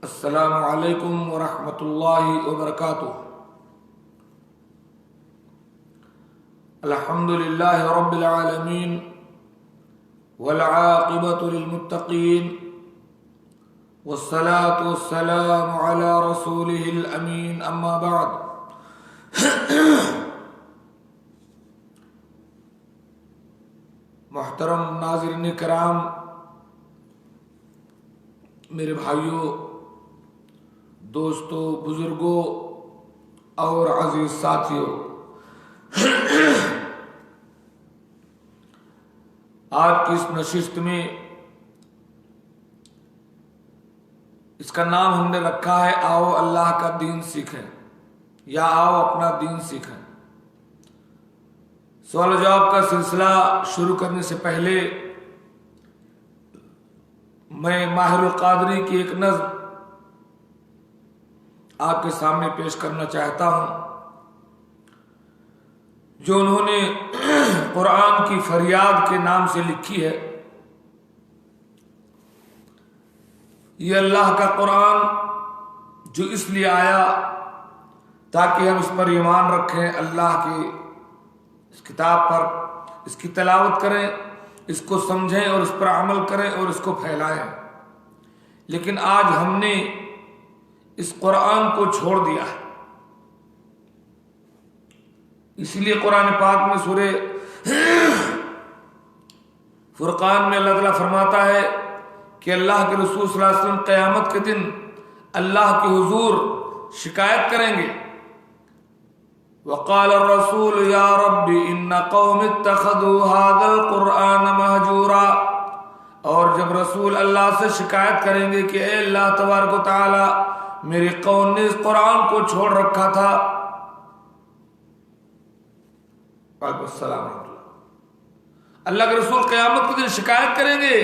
अस्सलामु अलैकुम वरहमतुल्लाहि वबरकातुह। अल्हम्दुलिल्लाहि रब्बिल आलमीन वल आक़िबतु लिल मुत्तक़ीन वस्सलातु वस्सलामु अला रसूलिहिल अमीन, अम्मा बाद। मुहतरम नाज़रीन किराम, मेरे भाइयों, दोस्तों, बुजुर्गों और अजीज साथियों, आज की इस नशिस्त में इसका नाम हमने रखा है आओ अल्लाह का दीन सीखें या आओ अपना दीन सीखें। सवाल जवाब का सिलसिला शुरू करने से पहले मैं माहिरुल क़ादरी की एक नज़्म आपके सामने पेश करना चाहता हूं, जो उन्होंने कुरान की फरियाद के नाम से लिखी है। ये अल्लाह का कुरान जो इसलिए आया ताकि हम इस पर ईमान रखें, अल्लाह की इस किताब पर इसकी तिलावत करें, इसको समझें और इस पर अमल करें और इसको फैलाएं। लेकिन आज हमने इस कुरान को छोड़ दिया है। इसलिए कुरान पाक में सूरे फुरकान में अल्लाह ताला फरमाता है कि अल्लाह के रसूल सल्लल्लाहु अलैहि वसल्लम क़यामत के दिन अल्लाह के हुजूर शिकायत करेंगे। वक़ाल रसूल या रब्बी इन्ना कौमी इत्तख़ज़ू हाज़ल क़ुरआन महजूरा। और जब रसूल अल्लाह से शिकायत करेंगे कि ए अल्लाह तबारक व तआला, मेरी कौम ने इस कुरान को छोड़ रखा था। अल्लाह के रसूल क़यामत के दिन शिकायत करेंगे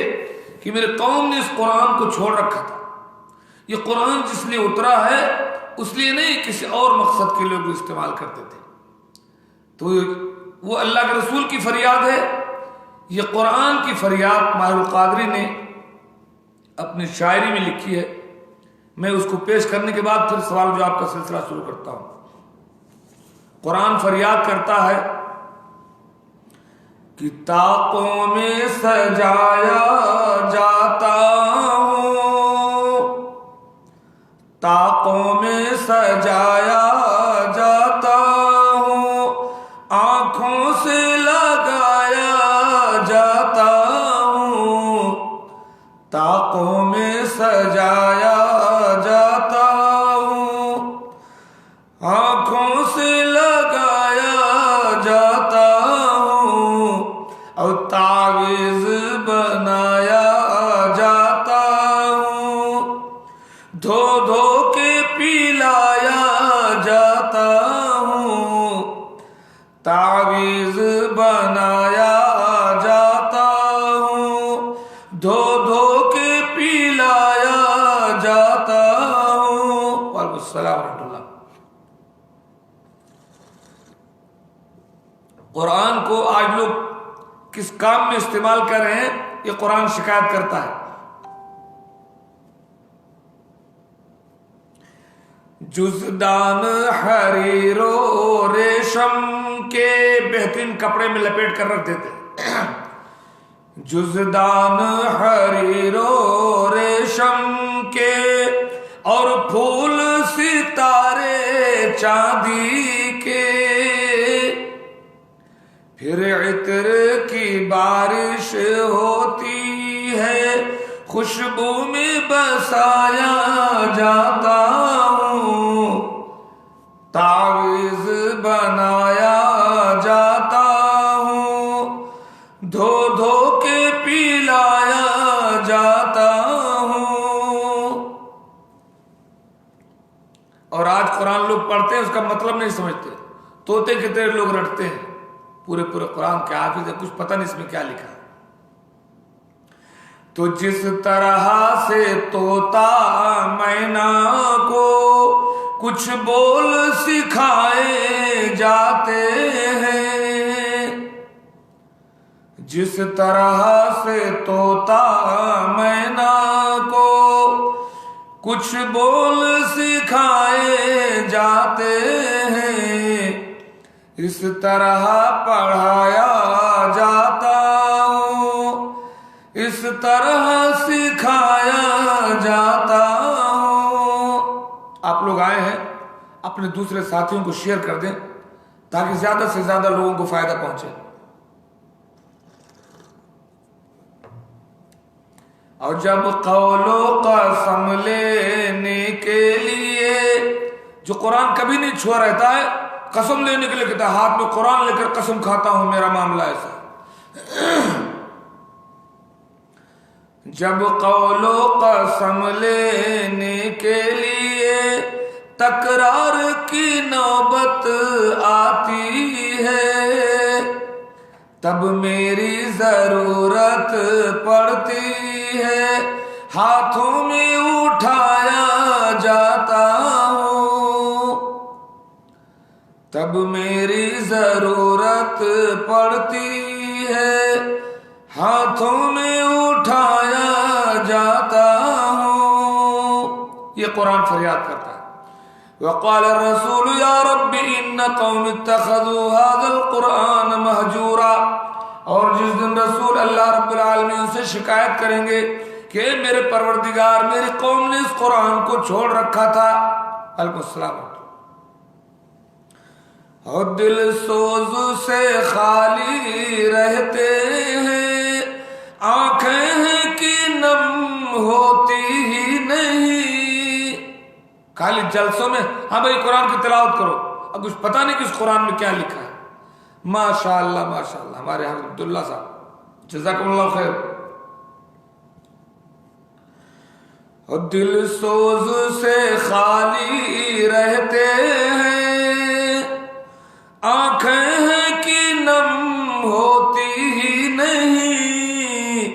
कि मेरे कौम ने इस कुरान को छोड़ रखा था। ये कुरान जिसलिए उतरा है उसलिए नहीं, किसी और मकसद के लोग इस्तेमाल करते थे। तो वो अल्लाह के रसूल की फरियाद है। ये कुरान की फरियाद माहिरुल क़ादरी ने अपनी शायरी में लिखी है। मैं उसको पेश करने के बाद फिर सवाल जवाब का सिलसिला शुरू करता हूं। कुरान फरियाद करता है कि ताकों में सजाया जाता हूं, ताकों में सजाया जाता हूं, आंखों से लगाया जाता हूं, ताकों में सजाया जाता हूं, आंखों से लगाया जाता हूं, और तावीज़ बनाया जाता हूं, धो धो के पिलाया जाता हूं, तावीज़ बनाया जाता हूं, धो धो के पिलाया जाता हूं। वालेकुम सलाम रहमतुल्लाह। कुरान को आज लोग किस काम में इस्तेमाल कर रहे हैं, ये कुरान शिकायत करता है। जुज़दान हरीरो रेशम के बेहतरीन कपड़े में लपेट कर रख देते। जुज़दान हरीरो रेशम के और फूल सितारे चांदी के, फिर इत्र की बारिश होती है, खुशबू में बसाया जाता हूँ, तावीज़ बनाया जाता हूँ, धो धो के पिलाया जाता हूँ। और आज कुरान लोग पढ़ते हैं, उसका मतलब नहीं समझते। तोते की तरह लोग रटते हैं पूरे पूरे कुरान के हाफिज़ है, कुछ पता नहीं इसमें क्या लिखा है। तो जिस तरह से तोता मैना को कुछ बोल सिखाए जाते हैं, जिस तरह से तोता मैना को कुछ बोल सिखाए जाते हैं, इस तरह पढ़ाया जाता हूँ, इस तरह सिखाया जाता हूँ। आप लोग आए हैं, अपने दूसरे साथियों को शेयर कर दें ताकि ज्यादा से ज्यादा लोगों को फायदा पहुंचे। और जब कौलो कसम लेने के लिए, जो कुरान कभी नहीं छुआ रहता है, कसम लेने के लिए कहता है हाथ में कुरान लेकर कसम खाता हूं मेरा मामला ऐसा। जब कौलो कसम लेने के लिए तकरार की नौबत आती है, तब मेरी जरूरत पड़ती है, हाथों में उठाया जाता हूँ। तब मेरी जरूरत पड़ती है, हाथों में उठाया जाता हूँ। ये कुरान फरियाद करता है। वक़ाल रसूल या रब्बी इन्न कौमी इत्तख़ज़ू हाज़ल कुरान महजूरा। और जिस दिन रसूल अल्लाह रब्बुल आलमीन से शिकायत करेंगे कि मेरे परवरदिगार, मेरी कौम ने इस कुरान को छोड़ रखा था। अलैकुमुस्सलाम। और दिल सोज से खाली रहते हैं, आंखें हैं कि नम होती ही नहीं। खाली जलसों में हाँ भाई कुरान की तिलावत करो, अब कुछ पता नहीं कि इस कुरान में क्या लिखा है। माशाअल्लाह माशाअल्लाह, हमारे अब्दुल्ला साहब जज़ाकुमुल्लाह खैर। और दिल सोज से खाली रहते हैं, आंखें हैं कि नम होती ही नहीं।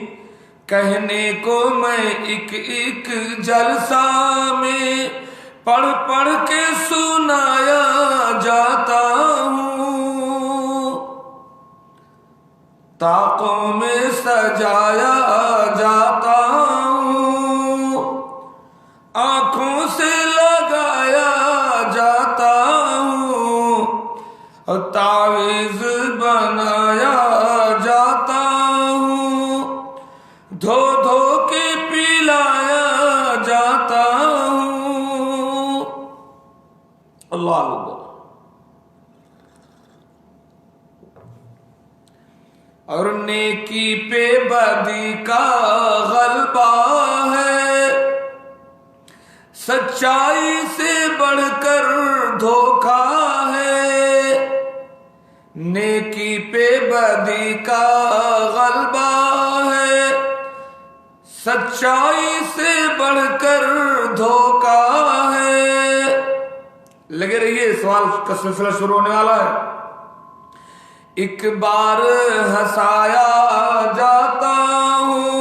कहने को मैं एक एक जलसा में पढ़ पढ़ के सुनाया जाता हूँ, ताकों में सजाया जाता हूँ, आंखों से लगाया जाता हूँ, और तावीज़ बनाया जाता हूँ, धो धो के पिलाया जाता हूँ। अल्लाह अकबर। और नेकी पे बदी का गलबा है, सच्चाई से बढ़कर धोखा है। नेकी पे बदी का गलबा है, सच्चाई से बढ़कर धोखा है। लगे रहिए, सवाल का सिलसिला शुरू होने वाला है। एक बार हंसाया जाता हूँ,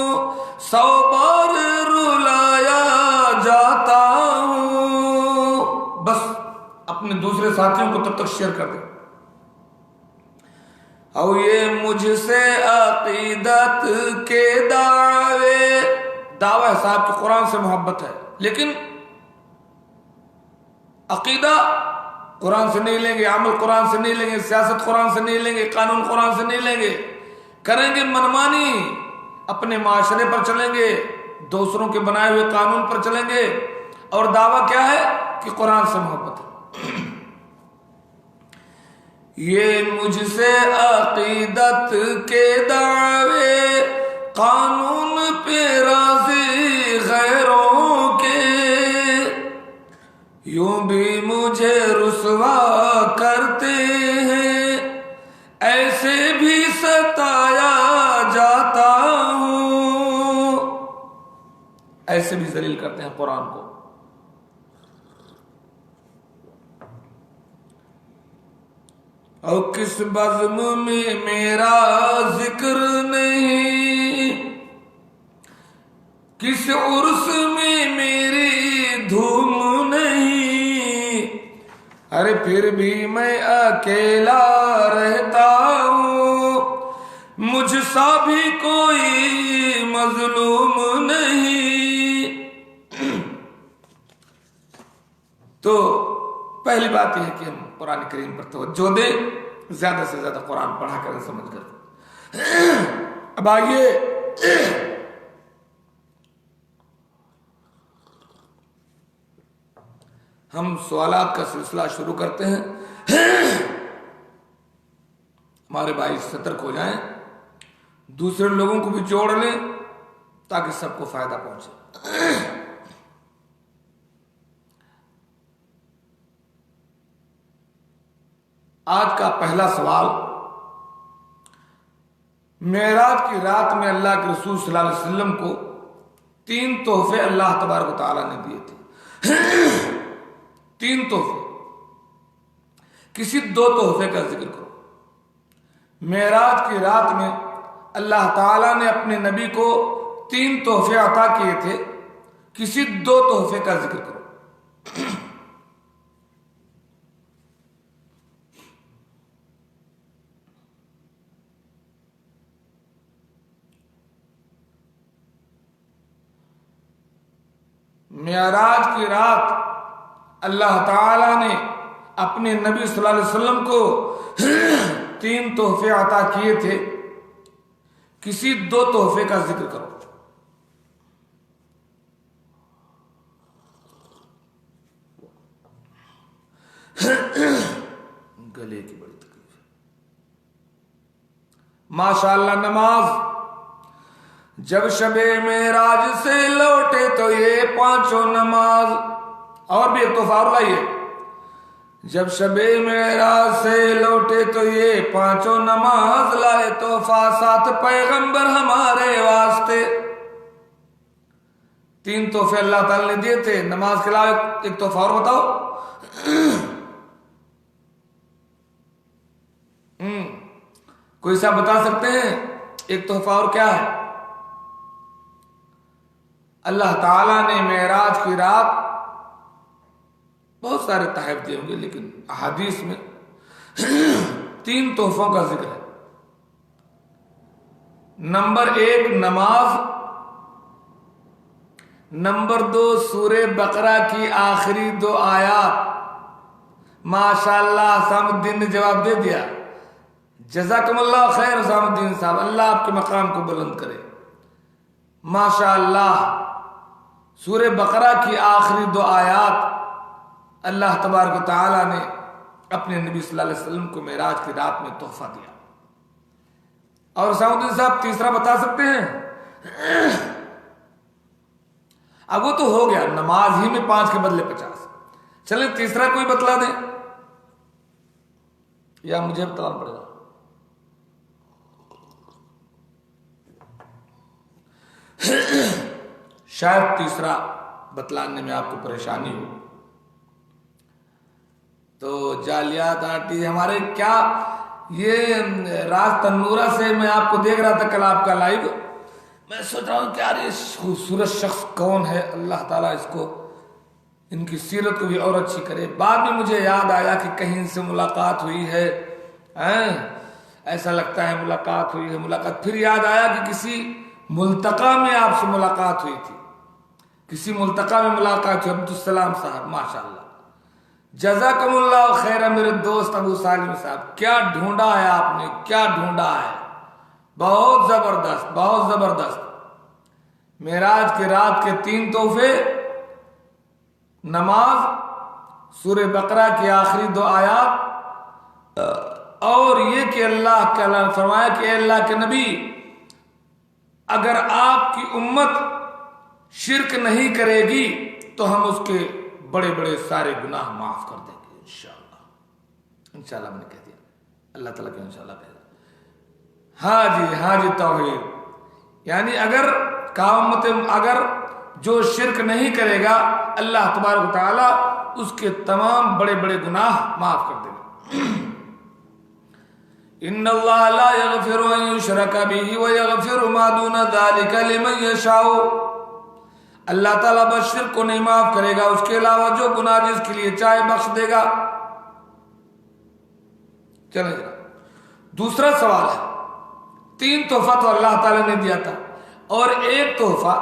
100 बार रुलाया जाता हूँ। बस अपने दूसरे साथियों को तब तक शेयर कर दे। और ये मुझसे अकीदत के दावे, दावा है साहब की कुरान से मोहब्बत है, लेकिन अकीदा कुरान से नहीं लेंगे, अमल कुरान से नहीं लेंगे, सियासत कुरान से नहीं लेंगे, कानून कुरान से नहीं लेंगे, करेंगे मनमानी, अपने माशरे पर चलेंगे, दूसरों के बनाए हुए कानून पर चलेंगे। और दावा क्या है कि कुरान से मोहब्बत है। ये मुझसे अकीदत के दावे, कानून पे राज़ी गैरों के, यूं भी मुझे रुसवा करते हैं, ऐसे भी सताया जाता हूँ। ऐसे भी जलील करते हैं कुरान को। और किस बज़्म में मेरा जिक्र नहीं, किस उर्स में मेरी धूम नहीं, अरे फिर भी मैं अकेला रहता हूँ, मुझसा भी कोई मजलूम नहीं। तो पहली बात यह है कि हम कुरान करीम पर तवज्जो दें, ज्यादा से ज्यादा कुरान पढ़ा कर समझ कर। अब आइए हम सवालात का सिलसिला शुरू करते हैं। हमारे भाई सतर्क हो जाएं, दूसरे लोगों को भी जोड़ लें ताकि सबको फायदा पहुंचे। आज का पहला सवाल, मेराज की रात में अल्लाह के रसूल सल्लल्लाहु अलैहि वसल्लम को 3 तोहफे अल्लाह तबारक व तआला ने दिए थे। 3 तोहफे, किसी 2 तोहफे का जिक्र करो। मेराज की रात में अल्लाह ताला ने अपने नबी को 3 तोहफे अता किए थे, किसी 2 तोहफे का जिक्र करो। मेराज की रात अल्लाह ताला ने अपने नबी सल्लल्लाहु अलैहि वसल्लम को 3 तोहफे अता किए थे, किसी 2 तोहफे का जिक्र करो। गले की बड़ी तकलीफ है। माशाअल्लाह, नमाज जब शबे मेराज से लौटे तो ये 5 नमाज, और भी एक तोहफा और लाइए। जब शबे मेराज से लौटे तो ये 5 नमाज लाए, तोहफा 7 पैगंबर हमारे वास्ते। 3 तोहफे अल्लाह ताला ने दिए थे, नमाज के अलावा एक तोहफा और बताओ। कोई सा बता सकते हैं एक तोहफा और क्या है? अल्लाह ताला ने मेराज की रात बहुत सारे तहफ दिए होंगे, लेकिन हदीस में 3 तोहफों का जिक्र है। नंबर 1 नमाज, नंबर 2 सूरे बकरा की आखिरी 2 आयात। माशाअल्लाह, सामुद्दीन ने जवाब दे दिया। जज़ाकुमुल्लाह खैर सामुद्दीन साहब, अल्लाह आपके मकाम को बुलंद करे। माशाअल्लाह, सूरे बकरा की आखिरी 2 आयात अल्लाह तबारक व तआला ने अपने नबी सल्लल्लाहु अलैहि वसल्लम को मेराज की रात में तोहफा दिया। और साउद्दीन साहब तीसरा बता सकते हैं? अब वो तो हो गया, नमाज ही में 5 के बदले 50। चले तीसरा कोई बतला दे, या मुझे बताना पड़ेगा? शायद तीसरा बतलाने में आपको परेशानी हो। तो जालियात आटी हमारे क्या, ये राज तन्नूरा से मैं आपको देख रहा था कल आपका लाइव। मैं सोच रहा हूँ कि यार ये खूबसूरत शख्स कौन है, अल्लाह ताला इसको, इनकी सीरत को भी और अच्छी करे। बाद में मुझे याद आया कि कहीं इनसे मुलाकात हुई है, ऐसा लगता है मुलाकात हुई है। मुलाकात फिर याद आया कि किसी मुल्तका में आपसे मुलाकात हुई थी, किसी मुल्तका में मुलाकात हुई। अब्दुल साहब माशाअल्लाह, जज़ाकुमुल्लाह खैर। मेरे दोस्त अबू सालिम साहब, क्या ढूंढा है आपने, क्या ढूंढा है, बहुत जबरदस्त, बहुत जबरदस्त। मेराज की रात के 3 तोहफे, नमाज, सूरे बकरा की आखिरी 2 आयात, और ये कि अल्लाह का फरमाया कि अल्लाह के नबी, अगर आपकी उम्मत शिरक नहीं करेगी तो हम उसके बड़े बड़े सारे गुनाह माफ कर देंगे इंशाअल्लाह। इंशाअल्लाह मैंने कह दिया, अल्लाह ताला के इंशाअल्लाह कह दिया। हाँ जी तौहीद, यानी अगर कामत, अगर जो शिरक नहीं करेगा अल्लाह तबारक व तआला उसके तमाम बड़े बड़े गुनाह माफ कर देगा। इन्नल्लाह ला यगफिरु अन युशरका बिही व यगफिरु मा दूना ज़ालिका लिमन यशाउ। अल्लाह ताला बस शिर्क को नहीं माफ करेगा, उसके अलावा जो गुनाह जिसके लिए चाहे बख्श देगा। चलो जरा दूसरा सवाल है, 3 तोहफा तो अल्लाह ताला ने दिया था, और एक तोहफा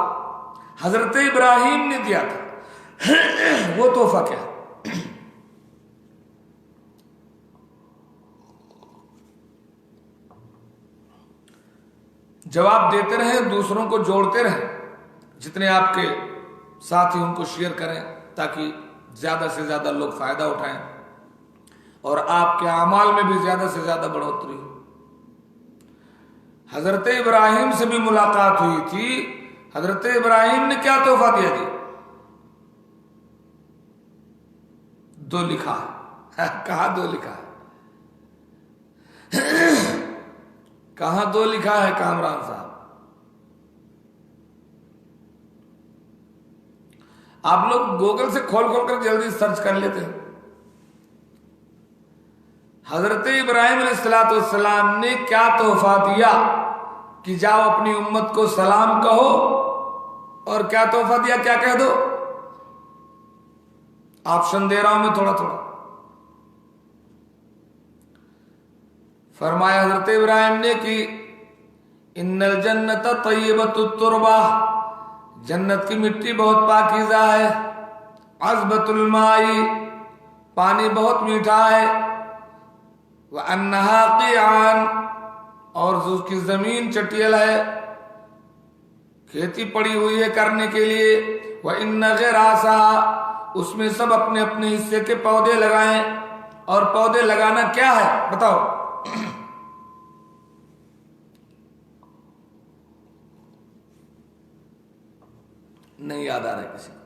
हजरत इब्राहिम ने दिया था। वो तोहफा क्या है? जवाब देते रहें, दूसरों को जोड़ते रहें, जितने आपके साथी उनको शेयर करें ताकि ज्यादा से ज्यादा लोग फायदा उठाएं और आपके अमाल में भी ज्यादा से ज्यादा बढ़ोतरी हो। हजरत इब्राहिम से भी मुलाकात हुई थी। हजरत इब्राहिम ने क्या तोहफा दिया जी? दो लिखा है। कहा दो लिखा है? कहां दो लिखा है कामरान साहब? आप लोग गूगल से खोल खोल कर जल्दी सर्च कर लेते हैं। हजरत इब्राहिम अलैहिस्सलाम ने क्या तोहफा दिया कि जाओ अपनी उम्मत को सलाम कहो, और क्या तोहफा दिया? क्या कह दो? ऑप्शन दे रहा हूं मैं थोड़ा थोड़ा। फरमाया हजरत इब्राहिम ने कि इन्नल जन्नत तय्यबतुत तुरबा, जन्नत की मिट्टी बहुत पाकीज़ा है। अज़बतुल माई, पानी बहुत मीठा है। व अन्नहा क़ियान, और उसकी जमीन चटियल है, खेती पड़ी हुई है करने के लिए। व इन्न ग़िरासा, उसमें सब अपने अपने हिस्से के पौधे लगाएं। और पौधे लगाना क्या है बताओ? नहीं याद आ रहा है किसी को?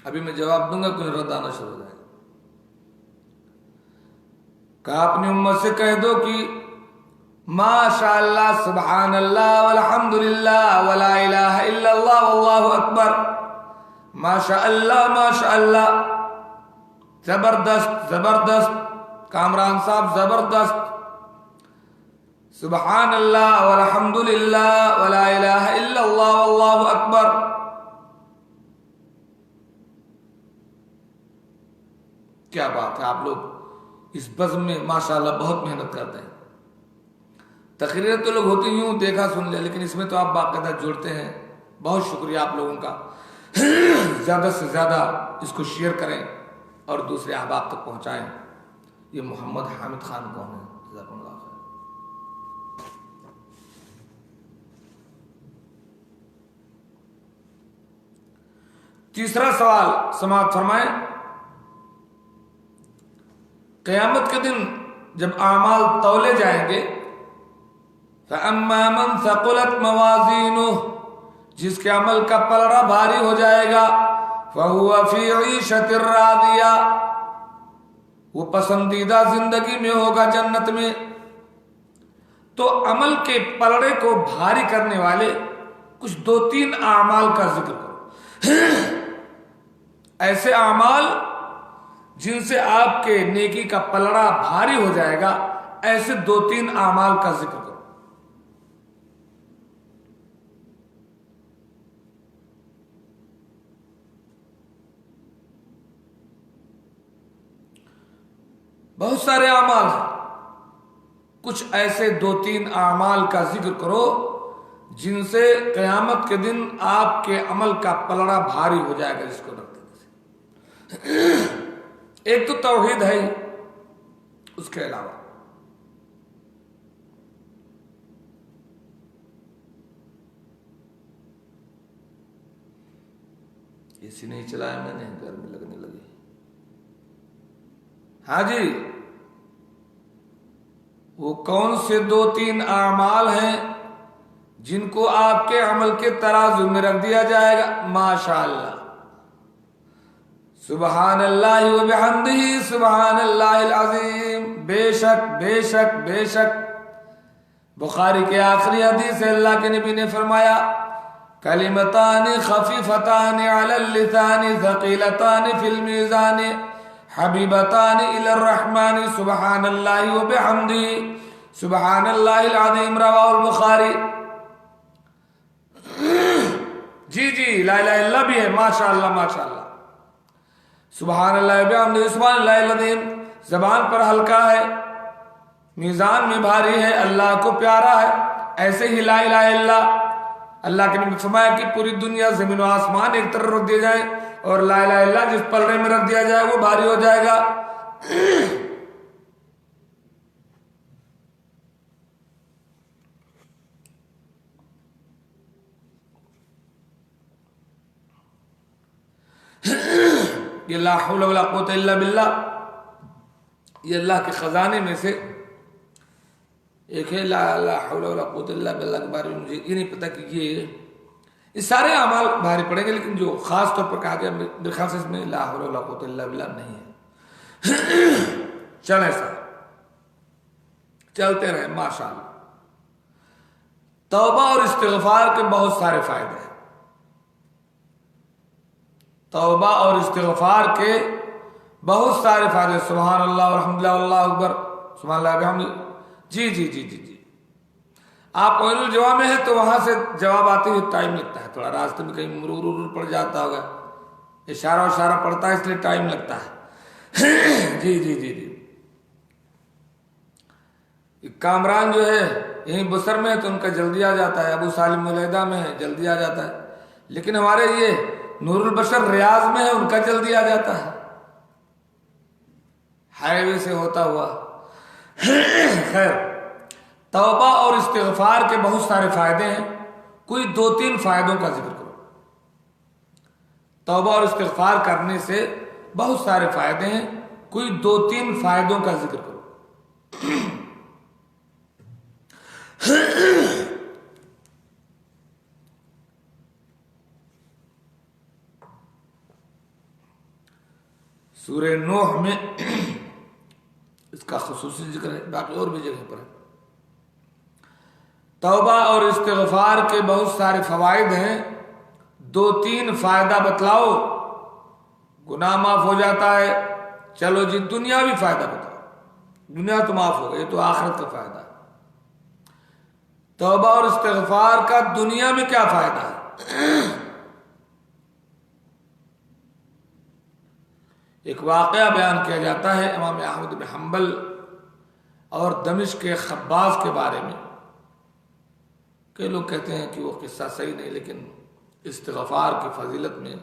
अभी मैं जवाब दूंगा, कोई रद्द आना शुरू हो जाएगा। कहा अपनी उम्मत से कह दो कि माशाअल्लाह, सुभान अल्लाह, वल्हम्दुलिल्लाह, वला इलाहा इल्लल्लाह, वल्लाहु अकबर। माशाअल्लाह माशाअल्लाह, जबरदस्त जबरदस्त कामरान साहब, जबरदस्त। सुभान अल्लाह, वल्हम्दुलिल्लाह, वला इलाहा इल्लल्लाह, वल्लाहु अकबर। क्या बात है, आप लोग इस बज़्म में माशाअल्लाह बहुत मेहनत करते हैं। तकरीरें तो लोग होती यूं देखा सुन लिया, लेकिन इसमें तो आप बाकायदा जुड़ते हैं। बहुत शुक्रिया आप लोगों का। ज्यादा से ज्यादा इसको शेयर करें और दूसरे अहबाब तक पहुंचाएं। ये मोहम्मद हामिद खान कौन है? जज़ाकुमुल्लाह खैर। तीसरा सवाल समाप्त फरमाएं। क़यामत के दिन जब आमाल तौले जाएंगे, फ़अम्मा मन सक़ुलत मवाज़ीनुहु, जिसके अमल का पलड़ा भारी हो जाएगा, फ़हुवा फ़ी ईशतिर रादिया, वो पसंदीदा जिंदगी में होगा, जन्नत में। तो अमल के पलड़े को भारी करने वाले कुछ दो तीन आमाल का जिक्र करो। ऐसे आमाल जिनसे आपके नेकी का पलड़ा भारी हो जाएगा, ऐसे दो तीन आमाल का जिक्र करो। बहुत सारे आमाल हैं, कुछ ऐसे दो तीन आमाल का जिक्र करो जिनसे क़यामत के दिन आपके अमल का पलड़ा भारी हो जाएगा। जिसको रखते एक तो तौहीद है, उसके अलावा एसी नहीं चलाया मैंने, गर्मी लगने लगी। हाँ जी, वो कौन से दो तीन आमाल हैं जिनको आपके अमल के तराजू में रख दिया जाएगा? माशाअल्लाह, सुभान अल्लाह व बिहम्दिही सुभान अल्लाहिल अज़ीम। बेशक बेशक बेशक बुखारी के आखिरी हदीस से अल्लाह के नबी ने फरमाया, कलिमतानि खफीफतानि अलल लिसानि थक़ीलतानि फिल मीज़ानि हबीबतानि इलर रहमानि सुब्हानल्लाहि व बिहम्दिही सुब्हानल्लाहिल अज़ीम। रवाहुल बुखारी। जी जी, ला इलाहा इल्लल्लाह भी है। माशाअल्लाह माशाअल्लाह। सुब्हानल्लाह व बिहम्दिही सुब्हानल्लाहिल अज़ीम ज़बान पर हल्का है, मीज़ान में भारी है, अल्लाह को प्यारा है। ऐसे ही ला इलाहा इल्लल्लाह, अल्लाह के नबी फरमाया कि पूरी दुनिया ज़मीन और आसमान एक तरफ रख दिए जाए और ला इलाहा इल्लल्लाह जिस पलड़े में रख दिया जाए वो भारी हो जाएगा। ये ला हौला वला कुव्वता इल्ला बिल्लाह, ये अल्लाह के खजाने में से एक है। ला हौला वला कुव्वता इल्ला बिल्लाह के बारे में मुझे ये नहीं पता कि ये सारे अमाल भारी पड़ेंगे, लेकिन जो खास तौर पर कहा गया मेरे ख्याल से इसमें ला हौला वला कुव्वता इल्ला बिल्लाह नहीं है। चल ऐसा चलते रहे माशाअल्लाह। तौबा और इस्तिग़फ़ार के बहुत सारे फायदे हैं। तौबा और इस्तिग़फ़ार के बहुत सारे फायदे। सुभान अल्लाह अल्हम्दुलिल्लाह अल्लाहु अकबर सुभान अल्लाह बिहम्दिही। जी जी जी जी जी, आप ओइनुल जवाब में है तो वहां से जवाब आते हुए टाइम लगता है, थोड़ा रास्ते में कहीं मुरूर पड़ जाता होगा, इशारा पड़ता है इसलिए टाइम लगता है। जी जी जी जी, कामरान जो है यहीं बसर में है तो उनका जल्दी आ जाता है, अबू सालिम मुलैदा में है जल्दी आ जाता है, लेकिन हमारे ये नूरुल बशर रियाज में है उनका जल्दी आ जाता है, हाईवे से होता हुआ। खैर, तौबा और इस्तिग़फ़ार के बहुत सारे फायदे हैं, कोई 2-3 फायदों का जिक्र करो। तौबा और इस्तिग़फ़ार करने से बहुत सारे फायदे हैं, कोई 2-3 फायदों का जिक्र करो। सूरह नूह में इसका ख़ुसूसी जिक्र है, बाकी और भी जगह पर है। तौबा और इस्तिग़फ़ार के बहुत सारे फ़वाइद हैं, 2-3 फायदा बतलाओ, गुनाह माफ हो जाता है। चलो जी, दुनियावी फायदा बताओ, दुनिया तो माफ हो गई, तो आखिरत का फायदा है। तौबा और इस्तिग़फ़ार का दुनिया में क्या फायदा है? एक वाक़या बयान किया जाता है इमाम अहमद बिन हम्बल और दमिश्क के खब्बाज के बारे में। कई लोग कहते हैं कि वो किस्सा सही नहीं, लेकिन इस्तिग़फ़ार की फजीलत में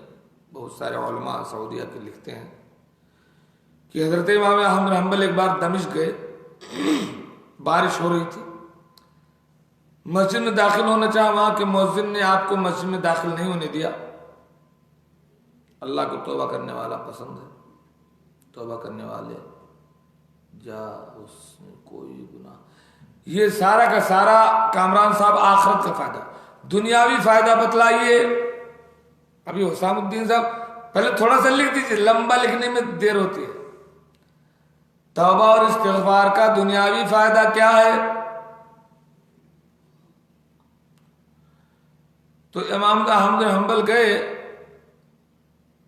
बहुत सारे उलमा सऊदिया के लिखते हैं कि हज़रत इमाम अहमद बिन हम्बल एक बार दमिश्क गए, बारिश हो रही थी, मस्जिद में दाखिल होना चाहा, वहां के मुअज्जिन ने आपको मस्जिद में दाखिल नहीं होने दिया। अल्लाह को तौबा करने वाला पसंद है, तौबा करने वाले जा उसमें कोई गुनाह। ये सारा का सारा कामरान साहब आखिरत का फायदा, दुनियावी फायदा बतलाइए। अभी हुसामुद्दीन साहब पहले थोड़ा सा लिख दीजिए, लंबा लिखने में देर होती है। तौबा और इस्तिग़फ़ार का दुनियावी फायदा क्या है? तो इमाम अहमद बिन हम्बल गए,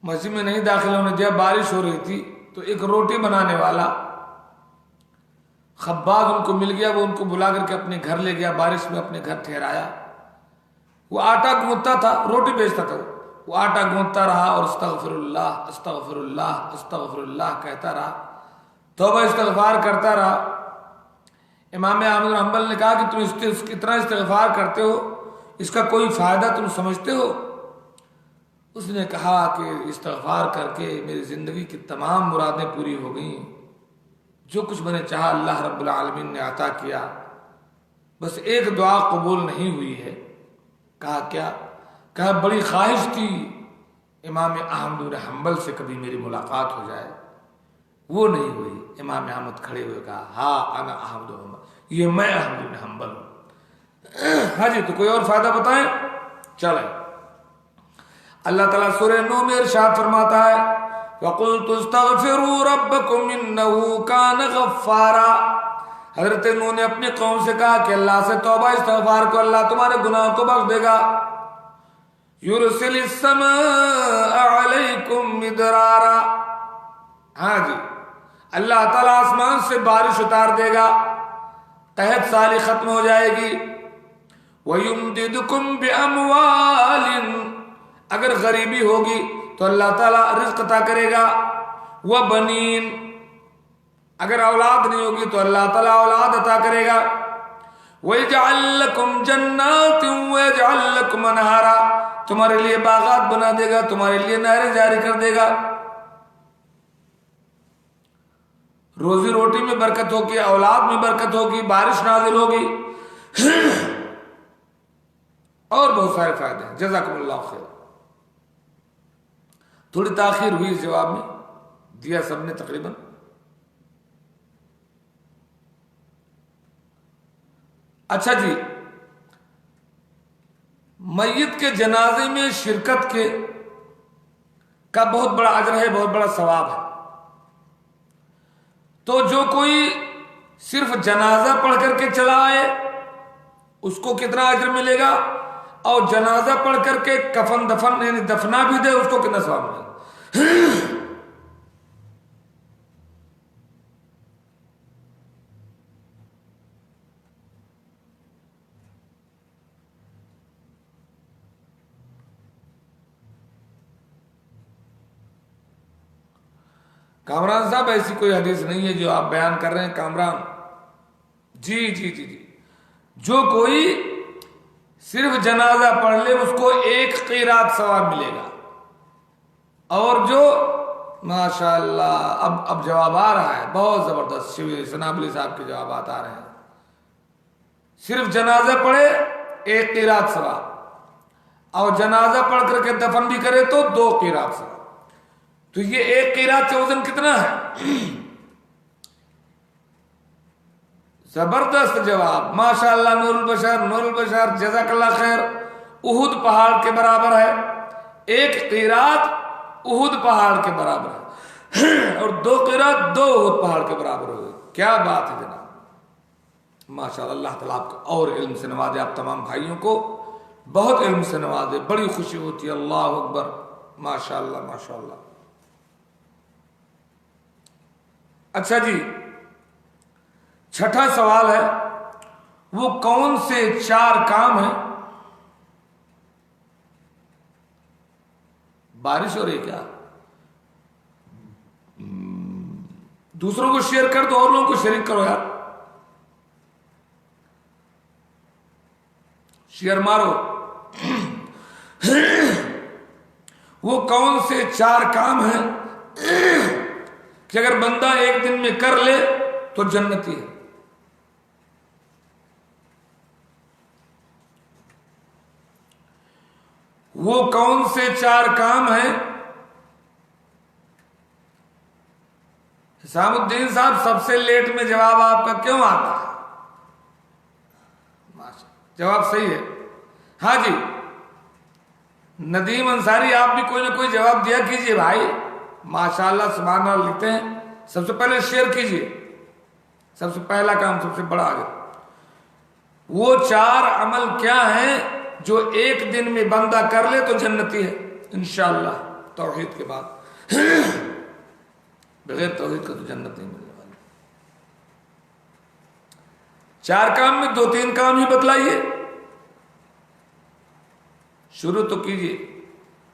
मस्जिद में नहीं दाखिल होने दिया, बारिश हो रही थी, तो एक रोटी बनाने वाला खब्बाज उनको मिल गया, वो उनको बुला करके अपने घर ले गया, बारिश में अपने घर ठहराया। वो आटा गूंथता था, रोटी बेचता था, वो आटा गूंथता रहा और अस्तग़फिरुल्लाह अस्तग़फिरुल्लाह अस्तग़फिरुल्लाह कहता रहा, तौबा इस्तिग़फ़ार करता रहा। इमाम अहमद बिन हम्बल ने कहा कि तुम इतना इस्तिग़फ़ार करते हो, इसका कोई फायदा तुम समझते हो? उसने कहा कि इस्तिग़फ़ार करके मेरी जिंदगी की तमाम मुरादें पूरी हो गई, जो कुछ मैंने चाहा अल्लाह रब्बुल आलमीन ने अता किया, बस एक दुआ कबूल नहीं हुई है। कहा क्या? कहा बड़ी ख्वाहिश थी इमाम अहमद बिन हम्बल से कभी मेरी मुलाकात हो जाए, वो नहीं हुई। इमाम अहमद खड़े हुए कहा, हाँ अना अहमद बिन हम्बल, ये मैं अहमद बिन हम्बल हूँ। हाँ जी, तो कोई और फायदा बताएं? चले, अल्लाह ताला सूरह नूह में इरशाद फरमाता है, वक़ुल्तु इस्तग़फ़िरू रब्बकुम इन्नहु कान गफ़्फ़ारा। हज़रत नूह ने अपनी कौम से कहा कि अल्लाह से तौबा इस्तिग़फ़ार को, अल्लाह तुम्हारे गुनाहों को बख्श देगा। युरसिलिस समाअ अलैकुम मिदरारा, हाँ जी, अल्लाह ताला आसमान से बारिश उतार देगा, कहत साली खत्म हो जाएगी। वयुमदिदकुम बिअमवालिन, अगर गरीबी होगी तो अल्लाह ताला रिज़्क़ अता करेगा। व बनीन, अगर औलाद नहीं होगी तो अल्लाह ताला औलाद अता करेगा। वयजअल लकुम जन्नातिन वयजअल लकुम अनहारा, तुम्हारे लिए बागात बना देगा, तुम्हारे लिए नहरें जारी कर देगा। रोजी रोटी में बरकत होगी, औलाद में बरकत होगी, बारिश नाजिल होगी, और बहुत सारे फायदे हैं। जज़ाकुमुल्लाह खैर। थोड़ी ताखीर हुई इस जवाब में, दिया सबने तकरीबन। अच्छा जी, मय्यत के जनाजे में शिरकत के का बहुत बड़ा अजर है, बहुत बड़ा सवाब है। तो जो कोई सिर्फ जनाजा पढ़ करके चला आए उसको कितना अजर मिलेगा, और जनाजा पढ़ करके कफन दफन यानी दफना भी दे उसको कितना सवाब मिलेगा। कामरान साहब ऐसी कोई हदीस नहीं है जो आप बयान कर रहे हैं कामरान। जी जी जी जी, जो कोई सिर्फ जनाजा पढ़ ले उसको एक क़ीरात सवाब मिलेगा। और जो माशाअल्लाह अब जवाब आ रहा है बहुत जबरदस्त, शिविर सनाबली साहब के जवाब आ रहे हैं। सिर्फ जनाजा पढ़े एक क़ीरात सवाब, और जनाजा पढ़ करके दफन भी करे तो 2 क़ीरात सवाब। तो ये एक क़ीरात का वजन कितना है? जबरदस्त जवाब, माशाअल्लाह। नूरुल बशर जज़ाकल्लाह खैर। उहुद पहाड़ के बराबर है, एक क़ीरात उहुद पहाड़ के बराबर है, और 2 क़ीरात 2 उहुद पहाड़ के बराबर हुए। क्या बात है जनाब, माशाअल्लाह। अल्लाह ताला आपको और इल्म से नवाजे, आप तमाम भाइयों को बहुत इल्म से नवाजे, बड़ी खुशी होती है। अल्लाह अकबर, माशाअल्लाह माशाअल्लाह। अच्छा जी, छठा सवाल है, वो कौन से 4 काम हैं? बारिश हो रही है क्या? दूसरों को शेयर कर दो और लोगों को शरीक करो यार, शेयर मारो। वो कौन से 4 काम हैं कि अगर बंदा एक दिन में कर ले तो जन्नती है? वो कौन से 4 काम हैं? हिसामुद्दीन साहब, सबसे लेट में जवाब आपका क्यों आता है? जवाब सही है। हाँ जी, नदीम अंसारी, आप भी कोई ना कोई जवाब दिया कीजिए भाई। माशाअल्लाह सुभान अल्लाह लिखते हैं। सबसे पहले शेयर कीजिए, सबसे पहला काम, सबसे बड़ा आगे। वो 4 अमल क्या हैं जो एक दिन में बंदा कर ले तो जन्नती है इंशाअल्लाह, तौहीद के बाद। बगैर तौहीद का तो जन्नत नहीं मिलने वाली। 4 काम में 2-3 काम ही बतलाइए, शुरू तो कीजिए।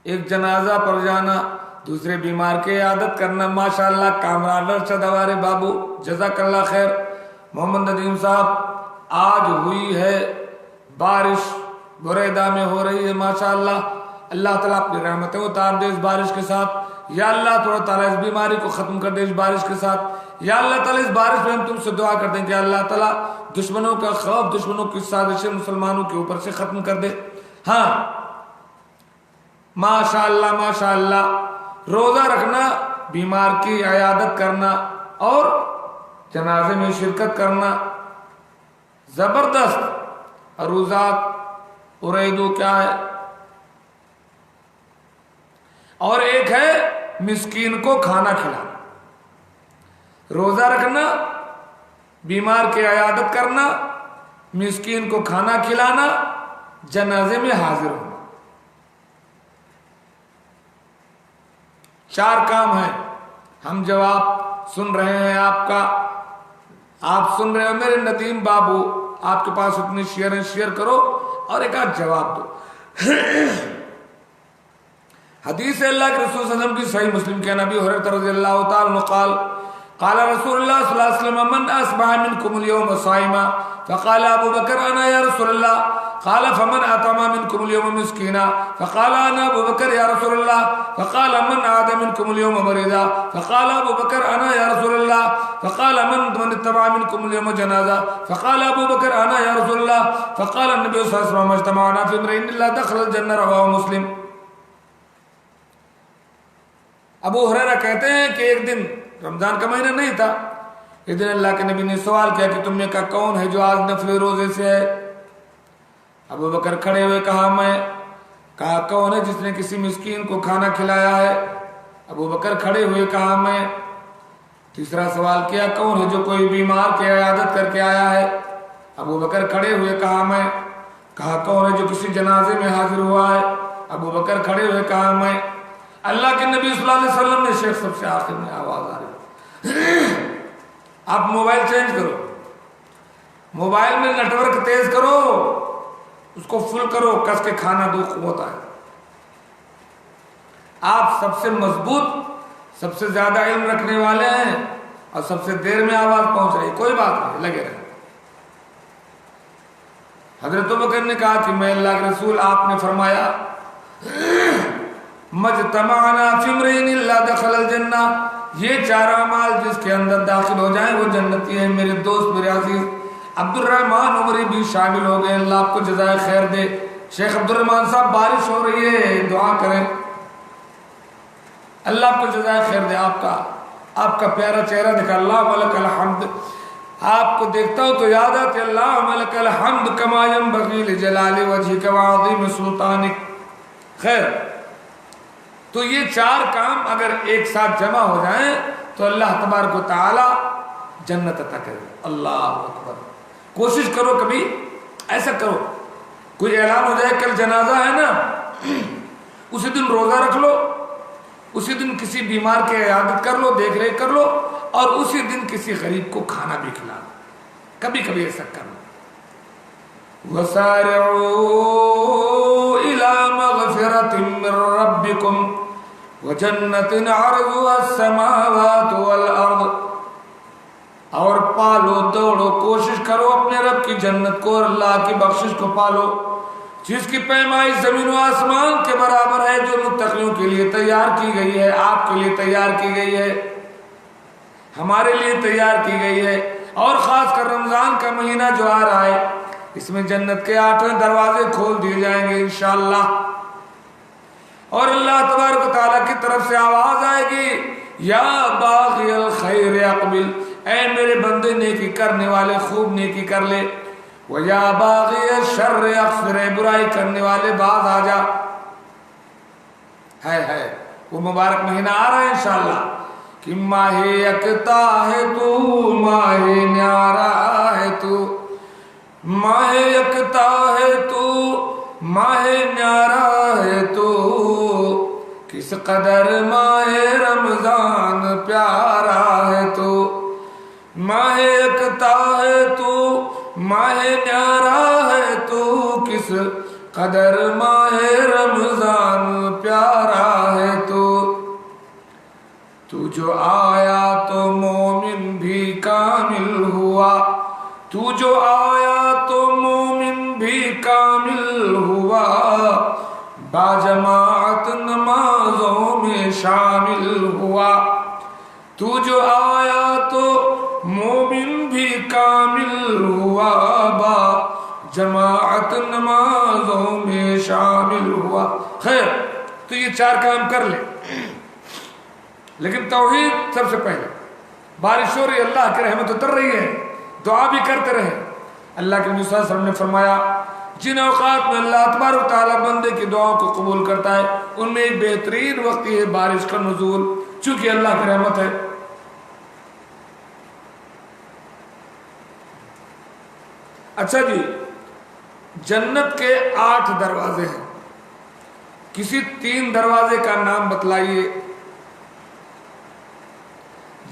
एक जनाजा पर जाना, दूसरे बीमार के इयादत करना। माशाअल्लाह कामरान अरशद हमारे बाबू, जज़ाकल्लाह खैर। मोहम्मद नदीम साहब, आज हुई है बारिश, बुरेदा में हो रही है माशाअल्लाह। अल्लाह ताला अपनी रहमतें उतार दे इस बारिश के साथ। या अल्लाह थोड़ा ताला इस बीमारी को खत्म कर दे इस बारिश के साथ। या अल्लाह ताला इस बारिश में हम तुमसे दुआ करते हैं कि अल्लाह ताला दुश्मनों का खौफ, दुश्मनों की साजिशें मुसलमानों के ऊपर से खत्म कर दे। हाँ माशाअल्लाह माशाअल्लाह, रोजा रखना, बीमार की इयादत करना और जनाजे में शिरकत करना, जबरदस्त। अरूजात उरैदू क्या है? और एक है मिस्कीन को खाना खिलाना। रोजा रखना, बीमार की इयादत करना, मिस्कीन को खाना खिलाना, जनाजे में हाजिर होना। 4 काम है। हम जवाब सुन रहे हैं आपका, आप सुन रहे हो मेरे नदीम बाबू, आपके पास इतने शेयर हैं, शेयर करो और एक आध जवाब दो। हदीस अल्लाह के रसूल सल्लल्लाहु अलैहि वसल्लम की सही मुस्लिम के नबी हुरैरा रज़ियल्लाहु ताला क़ाल क़ाल रसूलुल्लाह सल्लल्लाहु अलैहि वसल्लम मन अस्बह मिनकुम अल-यौम साइमा फ़क़ाल अबू बकर अना या रसूलल्लाह क़ाल फमन अतमा मिनकुम अल-यौम मिस्कीना फ़क़ाल अना अबू बकर या रसूलल्लाह फ़क़ाल मन आदा मिनकुम अल-यौम मरीदा फ़क़ाल अबू बकर अना या रसूलल्लाह फ़क़ाल मन इत्तबअ मिनकुम अल-यौम जनाज़ा फ़क़ाल अबू बकर अना या रसूलल्लाह फ़क़ाल नबी सल्लल्लाहु अलैहि वसल्लम इज्तमअना फ़ी इम्रिइन इल्ला दख़ल अल-जन्नह रवाहु मुस्लिम। अबू हुरैरा कहते हैं कि एक दिन रमजान का महीना नहीं था, एक दिन अल्लाह के नबी ने सवाल किया कि तुमने कहा कौन है जो आज नफले रोजे से है? अबू बकर खड़े हुए कहा मैं। कहा कौन है जिसने किसी मिस्कीन को खाना खिलाया है? अबू बकर खड़े हुए कहा मैं। तीसरा सवाल किया कौन है जो कोई बीमार की इयादत करके आया है? अबू बकर खड़े हुए कहा मैं। कहा कौन है जो किसी जनाजे में हाजिर हुआ है? अबू बकर खड़े हुए कहा मैं। अल्लाह के नबी सल्लल्लाहु अलैहि वसल्लम ने शेख सबसे आखिर में आवाज आ रही आप मोबाइल चेंज करो, मोबाइल में नेटवर्क तेज करो, उसको फुल करो, कस के खाना दो, कुव्वत आए। आप सबसे मजबूत, सबसे ज्यादा इल्म रखने वाले हैं और सबसे देर में आवाज पहुंच रही, कोई बात नहीं, लगे रहे। हजरत बकर ने कहा कि मैं अल्लाह के रसूल, आपने फरमाया मजतमाना फिम्रैन इल्ला दखलल जन्ना, ये चार अमाल जिसके अंदर दाखिल हो जाए वो जन्नती है। मेरे दोस्त, मेरे अजीज अब्दुर्रहमान उमरी भी शामिल हो गए, अल्लाह आपको जज़ाए खैर दे। शेख अब्दुर्रहमान साहब, बारिश हो रही है, दुआ करें, अल्लाह आपको जज़ाए खैर दे। आपका प्यारा चेहरा दिखा, अल्लाह वलकल हम्द। आपको देखता हूं तो याद आती अल्लाह वलकल हम्द कमा यंबगी लिजलाली वजहिका व अज़ीम सुल्तानिक। खैर, तो ये चार काम अगर एक साथ जमा हो जाएं तो अल्लाह तबारक व तआला जन्नत अता करे। अल्लाह अकबर। कोशिश करो, कभी ऐसा करो, कोई ऐलान हो जाए कल जनाजा है ना, उसी दिन रोजा रख लो, उसी दिन किसी बीमार की इयादत कर लो, देख रेख कर लो, और उसी दिन किसी गरीब को खाना भी खिला लो। कभी कभी ऐसा कर लो। वसारिऊ इला मगफिरतिन मिन रब्बिकुम व जन्नतिन अर्जुहा अस्समावातु वल अर्द, और पालो, दौड़ो, कोशिश करो अपने रब की जन्नत को और अल्लाह की बख्शिश को पालो, जिसकी पैमाई जमीन व आसमान के बराबर है, जो मुत्तकियों के लिए तैयार की गई है, आपके लिए तैयार की गई है, हमारे लिए तैयार की गई है। और खासकर रमजान का महीना जो आ रहा है, इसमें जन्नत के 8वें दरवाजे खोल दिए जाएंगे इंशाअल्लाह, और अल्लाह तबारक व तआला की तरफ से आवाज आएगी, या बाग़ियल खैर अक़बिल, ऐ मेरे बंदे नेकी करने वाले खूब नेकी कर ले, व या बाग़िय शर्र अक़सिर, बुराई करने वाले बाज आ जा। है वो मुबारक महीना आ रहा है इंशाअल्लाह, कि माहे यकता है तू, माहे न्यारा है तू, माहे यकता है तू, माहे न्यारा है तू, किस कदर माहे रमजान प्यारा है तू, माहे यकता है तू, माहे न्यारा है तू, किस कदर माहे रमजान प्यारा है तू। तू जो आया तो मोमिन भी कामिल हुआ, तू जो आया तो मोमिन भी कामिल हुआ, बाजमात नमाजों में शामिल हुआ। तू जो आया तो मोमिन भी कामिल हुआ, बाजमात नमाजों में शामिल हुआ। खैर, तो ये चार काम कर ले, लेकिन तौहीद सबसे पहले। बारिश हो रही, अल्लाह की रहमत उतर रही है, दुआ भी करते रहे। अल्लाह के नबी सल्लल्लाहु अलैहि वसल्लम ने फरमाया, जिन औकात में अल्लाह तबारक व तआला बंदे की दुआओं को कबूल करता है, उनमें एक बेहतरीन वक्त है बारिश का नुज़ूल, चूंकि अल्लाह की रहमत है। अच्छा जी, जन्नत के 8 दरवाजे हैं, किसी 3 दरवाजे का नाम बतलाइए।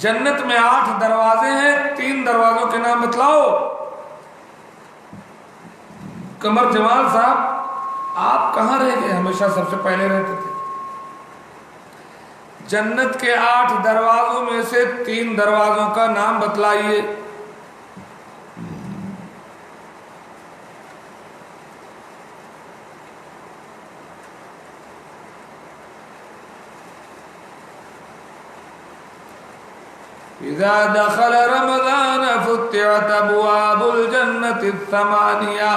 जन्नत में 8 दरवाजे हैं, 3 दरवाजों के नाम बतलाओ। कमर जमाल साहब, आप कहां रह गए? हमेशा सबसे पहले रहते थे। जन्नत के 8 दरवाजों में से 3 दरवाजों का नाम बतलाइए। इज़ा दखल रमज़ान फुत्तिहत अब्वाबुल जन्नति समानिया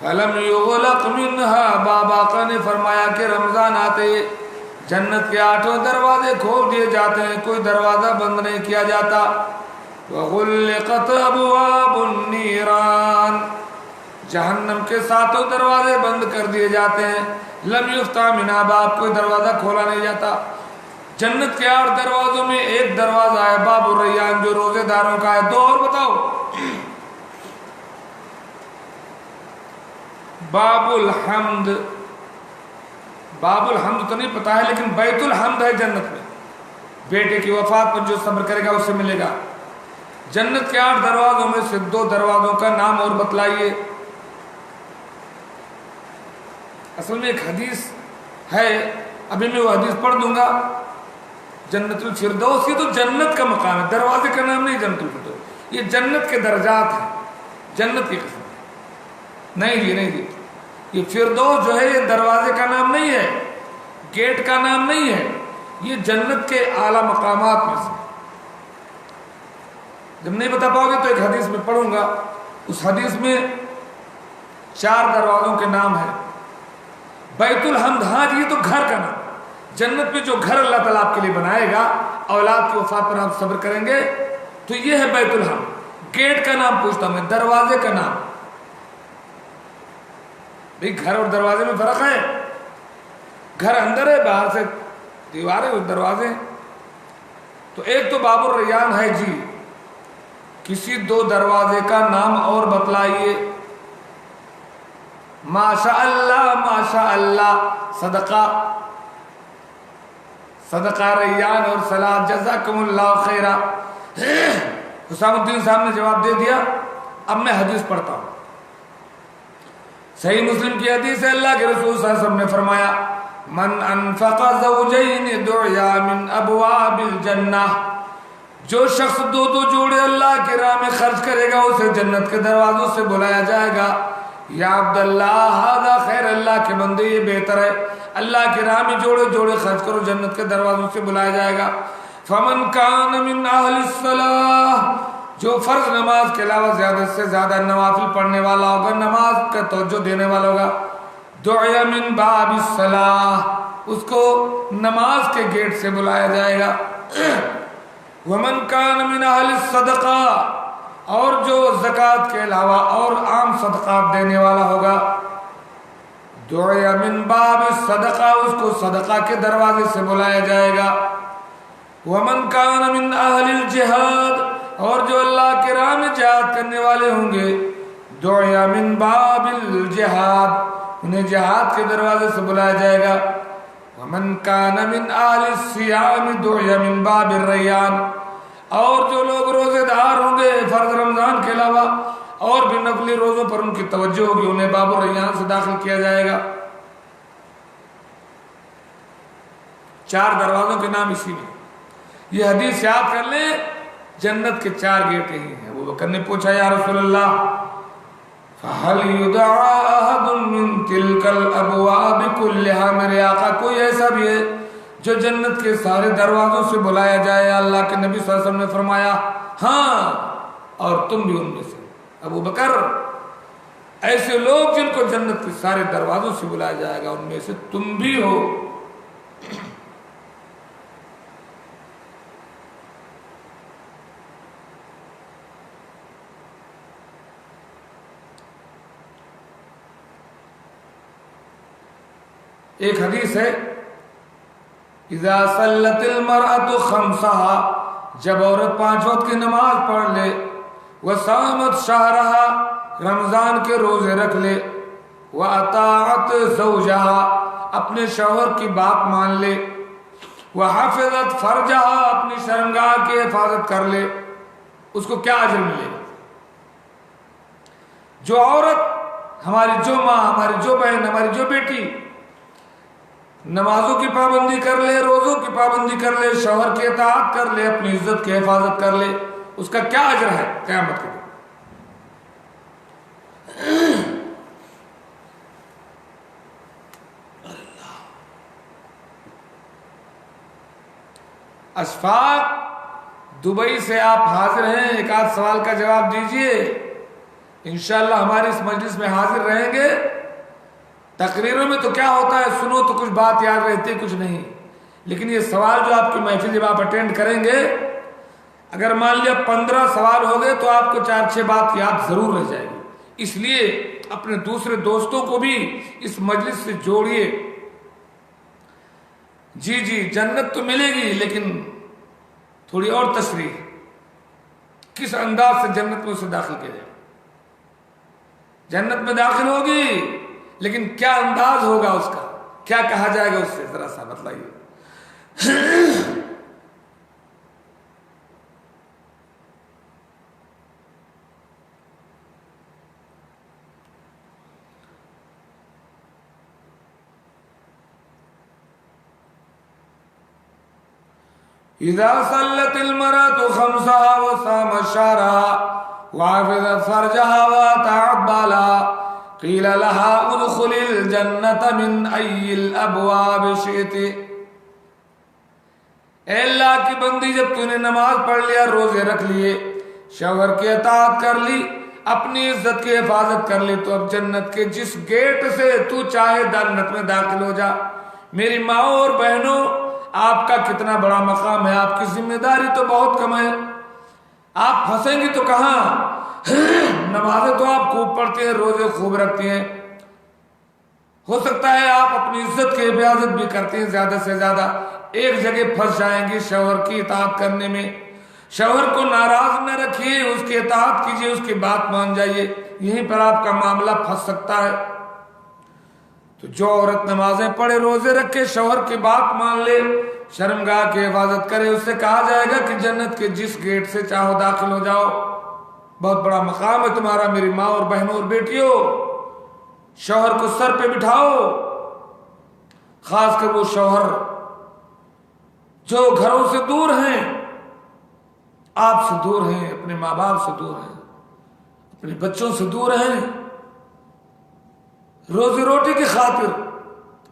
फलम युग़लक़ मिन्हा। बाबा का ने फरमाया कि रमज़ान आते जन्नत के 8 दरवाजे खोल दिए जाते हैं, कोई दरवाजा बंद नहीं किया जाता। वग़ुल्लिक़त अबवाबुन नीरान, जहन्नम के 7 दरवाजे बंद कर दिए जाते हैं। लम युफ्ता मिन्हा बाब, कोई दरवाजा खोला नहीं जाता। जन्नत के 8 दरवाजों में एक दरवाजा है बाबुर रैयान, जो रोजेदारों का है। 2 और बताओ। बाबुल हम्द, बाबुल हम्द तो नहीं पता है, लेकिन बैतुल हम्द है जन्नत में। बेटे की वफात पर जो सब्र करेगा उसे मिलेगा। जन्नत के 8 दरवाजों में से 2 दरवाजों का नाम और बतलाइए। असल में एक हदीस है, अभी मैं वो हदीस पढ़ दूंगा। जन्नतुल फिरदौस, ये तो जन्नत का मकाम है, दरवाजे का नाम नहीं जन्नतुल फिरदौस। ये जन्नत के दर्जात हैं, जन्नत की किस्म नहीं जी, नहीं जी। ये फिरदौस जो है ये दरवाजे का नाम नहीं है, गेट का नाम नहीं है, ये जन्नत के आला मकामात में से। जब नहीं बता पाओगे तो एक हदीस में पढ़ूंगा। उस हदीस में 4 दरवाजों के नाम है। बैतुल हम्द, हाँ जी, ये तो घर का नाम। जन्नत में जो घर अल्लाह ताला आपके लिए बनाएगा, औलाद की वफात पर आप सब्र करेंगे, तो ये है बैतुल हम्द। गेट का नाम पूछता हूं मैं, दरवाजे का नाम। भाई घर और दरवाजे में फर्क है। घर अंदर है, बाहर से दीवारें और दरवाजे। तो एक तो बाबुर रैयान है जी। किसी 2 दरवाजे का नाम और बतलाइए। माशा अल्लाह, सदका, सदका रैयान और सलात, जज़ाकुमुल्लाह खैरा। हुसामुद्दीन साहब ने जवाब दे दिया। अब मैं हदीस पढ़ता हूं। सही मुस्लिम की हदीस है, अल्लाह के रसूल सल्लल्लाहु अलैहि वसल्लम ने फरमाया, मन अनफक़ा ज़ौजैन दुआ मिन अबवाबिल जन्नह, जो शख्स 2 जोड़े अल्लाह की राह में खर्च करेगा, उसे जन्नत के दरवाजों से बुलाया जाएगा। या अब्दुल्लाह हादा खैर, अल्लाह के बंदे ये बेहतर है, अल्लाह की राह में जोड़े जोड़े खर्च करो, जन्नत के दरवाजों से बुलाया जाएगा। फमन कान मिन अहलिस सलाह, जो फर्ज नमाज के अलावा ज्यादा से ज्यादा नवाफिल पढ़ने वाला होगा, नमाज का तवज्जो देने वाला होगा, दुआ मिन बाबिस सलाह, उसको नमाज के गेट से बुलाया जाएगा। वमन कान मिन अहलिस सदका, और जो ज़कात के अलावा और आम सदक़ात देने वाला होगा, दुआ मिन बाबिस सदका, उसको सदका के दरवाजे से बुलाया जाएगा। वमन कान मिन अहलिल जिहाद, और जो अल्लाह के राह में जिहाद करने वाले होंगे, दुआ मिन बाबिल जिहाद, उन्हें जिहाद के दरवाजे से बुलाया जाएगा। वमन कान मिन अहलिस सियाम, दुआ मिन बाबिर रैयान, और जो लोग रोजेदार होंगे फर्ज रमजान के अलावा और भी नफली रोजों पर उनकी तवज्जो होगी, उन्हें बाबुर रैयान से दाखिल किया जाएगा। 4 दरवाजों के नाम इसी में। ये हदीस याद कर ले, जन्नत के 4 गेट ही हैं। वो बकर ने पूछा, या रसूलल्लाह फहल युदआ अहदुन मिन तिलकल अबवाब कुल्लिहा, मेरे आका कोई ऐसा भी है जो जन्नत के सारे दरवाजों से बुलाया जाए? अल्लाह के नबी सल्लल्लाहु अलैहि वसल्लम ने फरमाया, हाँ, और तुम भी उनमें से। अबू बकर, ऐसे लोग जिनको जन्नत के सारे दरवाजों से बुलाया जाएगा, उनमें से तुम भी हो। एक हदीस है, इज़ा सल्लतिल मरअतु खम्सहा, जब औरत 5 वक्त की नमाज पढ़ ले, व सामत शहरहा, रमजान के रोजे रख ले, व अताअत ज़ौजहा, अपने शौहर की बात मान ले, व हफ़िज़त फरजहा, अपनी शर्मगाह की हिफाजत कर ले, उसको क्या अजर मिलेगा? जो औरत, हमारी जो माँ, हमारी जो बहन, हमारी जो बेटी नमाजों की पाबंदी कर ले, रोजों की पाबंदी कर ले, शौहर की इताअत कर ले, अपनी इज्जत की हिफाजत कर ले, उसका क्या अजर है क़यामत के दिन? अशफाक, दुबई से आप हाजिर हैं, एक आध सवाल का जवाब दीजिए। इंशाअल्लाह हमारी इस मजलिस में हाजिर रहेंगे। तकरीरों में तो क्या होता है, सुनो तो कुछ बात याद रहती, कुछ नहीं। लेकिन ये सवाल जो आपकी महफिल जब आप अटेंड करेंगे, अगर मान लिया 15 सवाल हो गए तो आपको 4-6 बात याद जरूर रह जाएगी। इसलिए अपने दूसरे दोस्तों को भी इस मजलिस से जोड़िए। जी जी, जन्नत तो मिलेगी, लेकिन थोड़ी और तशरीह, किस अंदाज से जन्नत में उसे दाखिल किया जाए। जन्नत में दाखिल होगी, लेकिन क्या अंदाज होगा उसका, क्या कहा जाएगा उससे, जरा सा बतलाइए। इज़ा सल्लतिल मरअतु खम्सहा व सामत शहरहा व हफ़िज़त फ़रजहा व अताअत बालहा क़ील लहा उदख़ुलिल जन्नत मिन अय्यिल अबवाब शि'ति। ऐ अल्लाह की बंदी, जब तूने नमाज पढ़ लिया, रोजे रख लिए, शौहर की अताअत कर ली, अपनी इज्जत की हिफाजत कर ली, तो अब जन्नत के जिस गेट से तू चाहे जन्नत में दाखिल हो जा। मेरी माओ और बहनों, आपका कितना बड़ा मकाम है, आपकी जिम्मेदारी तो बहुत कम है। आप फंसेंगी तो कहाँ? नमाजें तो आप खूब पढ़ती हैं, रोजे खूब रखती हैं, हो सकता है आप अपनी इज्जत की हिफाजत भी करती हैं ज्यादा से ज्यादा। एक जगह फंस जाएंगी शौहर की इताअत करने में। शौहर को नाराज न रखिए, उसकी इताअत कीजिए, उसकी बात मान जाइए, यहीं पर आपका मामला फंस सकता है। तो जो औरत नमाजें पढ़े, रोजे रखे, शौहर की बात मान ले, शर्मगाह की हिफाजत करे, उससे कहा जाएगा कि जन्नत के जिस गेट से चाहो दाखिल हो जाओ। बहुत बड़ा मकाम है तुम्हारा मेरी माँ और बहनों और बेटियों। शौहर को सर पे बिठाओ, खासकर वो शौहर जो घरों से दूर हैं, आपसे दूर हैं, अपने माँ बाप से दूर हैं, अपने बच्चों से दूर हैं, रोजी रोटी की खातिर।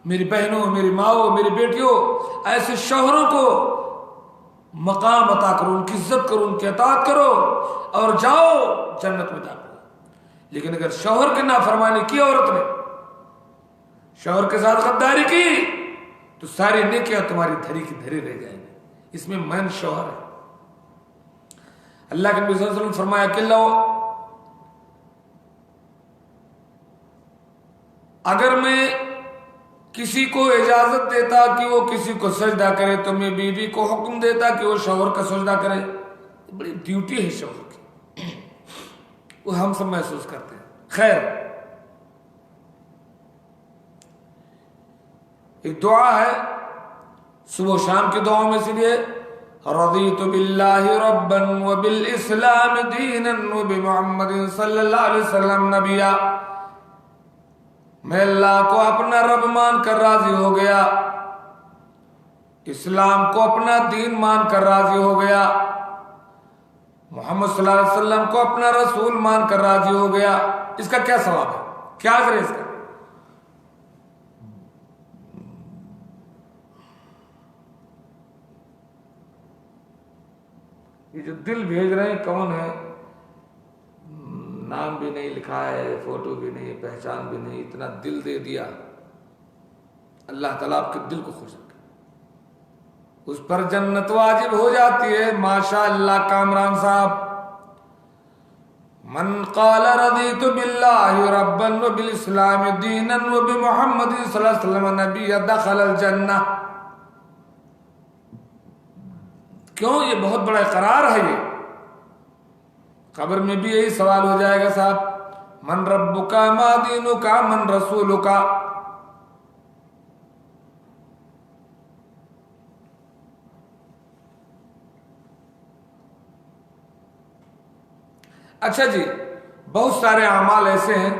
मेरी बहनों, मेरी माओ, मेरी बेटियों, ऐसे शौहरों को मकाम अता करो, उनकी इज्जत करो, उनकी अताअत करो और जाओ जन्नत में दाखिल। लेकिन अगर शौहर की नाफरमानी की औरत ने, शौहर के साथ गद्दारी की, तो सारी नेकियां तुम्हारी धरी की धरी रह जाएंगी। इसमें मन शौहर है। अल्लाह के नबी सल्लल्लाहु अलैहि वसल्लम फरमाया कि लो, अगर मैं किसी को इजाजत देता कि वो किसी को सजदा करे, तो मैं बीवी को हुक्म देता कि वो शौहर का सजदा करे। बड़ी ड्यूटी है शौहर की, वो हम सब महसूस करते हैं। खैर, एक दुआ है सुबह शाम की दुआओं में से भी है, रज़ीतु बिल्लाहि रब्बन व बिल इस्लाम दीनन व बि मुहम्मदिन सल्लल्लाहु अलैहि वसल्लम नबिया। मैं अल्लाह को अपना रब मान कर राजी हो गया, इस्लाम को अपना दीन मान कर राजी हो गया, मोहम्मद सल्लल्लाहु अलैहि वसल्लम को अपना रसूल मान कर राजी हो गया। इसका क्या सवाब है, क्या अजर है इसका? ये जो दिल भेज रहे हैं कौन है? नाम भी नहीं लिखा है, फोटो भी नहीं, पहचान भी नहीं, इतना दिल दे दिया। अल्लाह ताला आपके दिल को खुश रखे, उस पर जन्नत वाजिब हो जाती है। माशा अल्लाह कामरान साहब, मन क़ाल रज़ीतु बिल्लाहि रब्बन व बिल इस्लाम दीनन व बि मुहम्मदिन सल्लल्लाहु अलैहि वसल्लम नबिय्यन दखलल जन्नह। क्यों? ये बहुत बड़ा इकरार है। ये कब्र में भी यही सवाल हो जाएगा साहब, मन रब्बुका मा दीनुका मन रसूलुका। अच्छा जी, बहुत सारे अमाल ऐसे हैं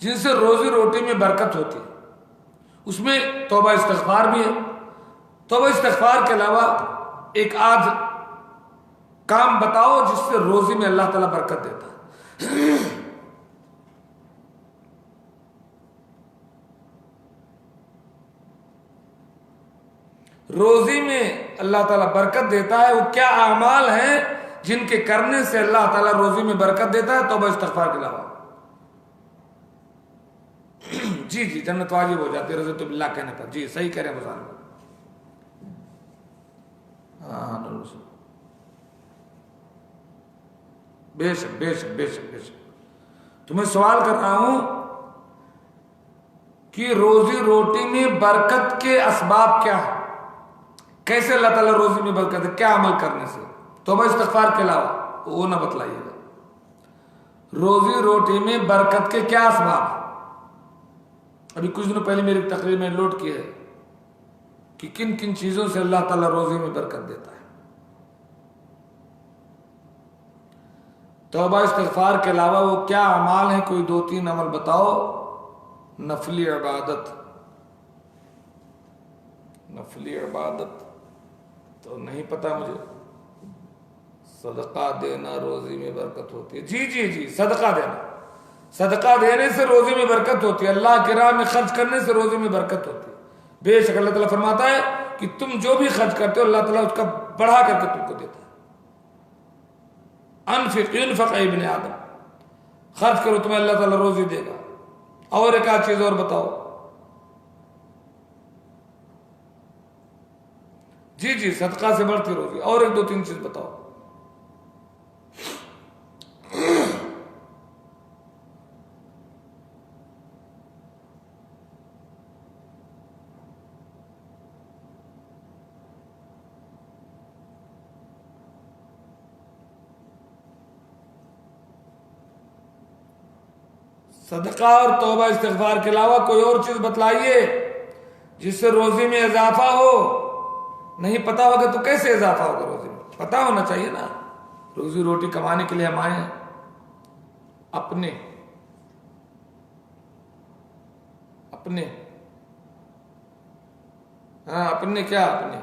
जिनसे रोजी रोटी में बरकत होती है, उसमें तौबा इस्तिग़फ़ार भी है। तौबा इस्तिग़फ़ार के अलावा एक आध काम बताओ जिससे रोजी में अल्लाह ताला बरकत देता है। रोजी में अल्लाह ताला बरकत देता है, वो क्या अमाल हैं जिनके करने से अल्लाह ताला रोजी में बरकत देता है तौबा इस्तिग़फ़ार के अलावा? जी जी, जन्नत वाजिब हो जाती है रज़ीतु बिल्लाह कहने पर। जी सही कह रहे हैं बुज़ुर्ग। बेशक बेशक बेशक बेशक। तुम्हें सवाल कर रहा हूं कि रोजी रोटी में बरकत के असबाब क्या है, कैसे अल्लाह ताला रोजी में बरकत है, क्या अमल करने से, तौबा इस्तिग़फ़ार के अलावा वो ना बतलाइएगा। रोजी रोटी में बरकत के क्या असबाब है? अभी कुछ दिनों पहले मेरी तकरीर में नोट किया है कि किन किन चीजों से अल्लाह ताला रोजी में बरकत देता है। तौबा इस्तिग़फ़ार के अलावा वो क्या अमाल है, कोई 2-3 अमल बताओ। नफली इबादत, नफली इबादत तो नहीं पता मुझे। सदका देना रोजी में बरकत होती है। जी जी जी, सदका देना, सदका देने से रोजी में बरकत होती है। अल्लाह की राह में खर्च करने से रोजी में बरकत होती है। बेशक अल्लाह ताला फरमाता है कि तुम जो भी खर्च करते हो अल्लाह ताला उसका बढ़ा करके तुमको देता है। अनफिक युनफक इब्न आदम, खर्च करो तुम्हें अल्लाह ताला रोजी देगा। और एक आध चीज और बताओ। जी जी, सदका से बढ़ती रोजी। और एक 2-3 चीज बताओ। सदका और तौबा इस्तिग़फ़ार के अलावा कोई और चीज बतलाइए जिससे रोजी में इजाफा हो। नहीं पता होगा तो कैसे इजाफा होगा रोजी में? पता होना चाहिए ना। रोजी रोटी कमाने के लिए हम आए हैं। अपने अपने हाँ, अपने क्या अपने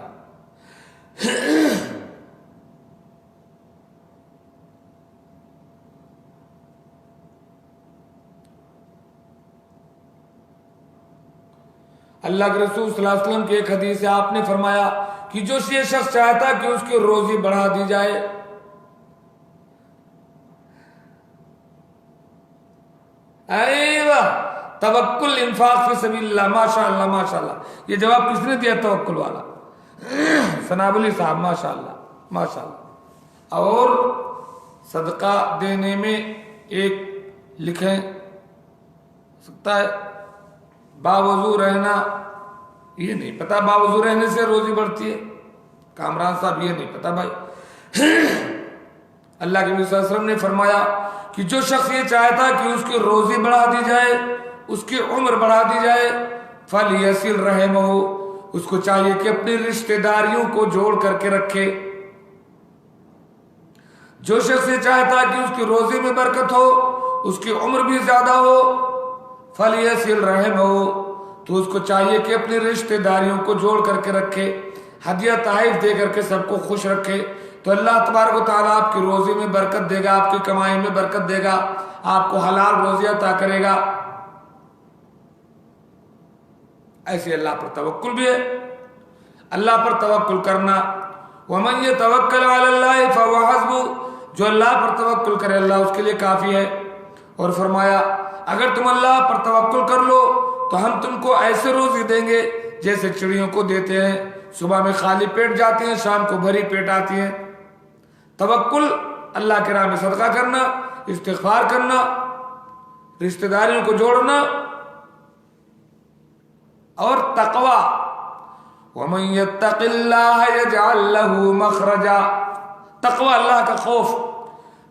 अल्लाह के रसूल सल्लल्लाहु अलैहि वसल्लम की एक हदीस है, आपने फरमाया कि जो ये शख्स चाहता कि उसकी रोजी बढ़ा दी जाए, तवक्कुल इंफाक फी सबीलिल्लाह। माशाअल्लाह माशाअल्लाह। ये जवाब किसने दिया? तवक्कुल वाला सनाबली साहब, माशाअल्लाह माशाअल्लाह। और सदका देने में एक लिखें सकता है बावजू रहना, ये नहीं पता बावजू रहने से रोजी बढ़ती है। कामरान साहब ये नहीं पता भाई। अल्लाह के नबी सल्लल्लाहु अलैहि वसल्लम ने फरमाया कि जो शख्स ये चाहता कि उसकी रोजी बढ़ा दी जाए, उसकी उम्र बढ़ा दी जाए, फल यसिल रहमहु, उसको चाहिए कि अपनी रिश्तेदारियों को जोड़ करके रखे। जो शख्स ये चाहता कि उसकी रोजी में बरकत हो, उसकी उम्र भी ज्यादा हो, फल यसिल रहमहु, तो उसको चाहिए कि अपनी रिश्तेदारियों को जोड़ करके रखे, हदिया तहफ़ दे करके सबको खुश रखे। तो अल्लाह तबारक व तआला आपकी रोजी में बरकत देगा, आपकी कमाई में बरकत देगा, आपको हलाल रोजी अता करेगा। ऐसे अल्लाह पर तवक्कुल भी है। अल्लाह पर तवक्कुल करना, वमन यतवक्कल अलल्लाहि फहुव हस्बुह, जो अल्लाह पर तवक्कुल करे अल्लाह उसके लिए काफी है। और फरमाया अगर तुम अल्लाह पर तवक्कुल कर लो तो हम तुमको ऐसे रोजी देंगे जैसे चिड़ियों को देते हैं। सुबह में खाली पेट जाती हैं, शाम को भरी पेट आती हैं। तवक्कुल अल्लाह के राह में सदका करना, इस्तिग़फ़ार करना, रिश्तेदारियों को जोड़ना, और तक़वा, वमन यत्तक़िल्लाह यजअल लहू मख़रजा, तक़वा अल्लाह का खौफ,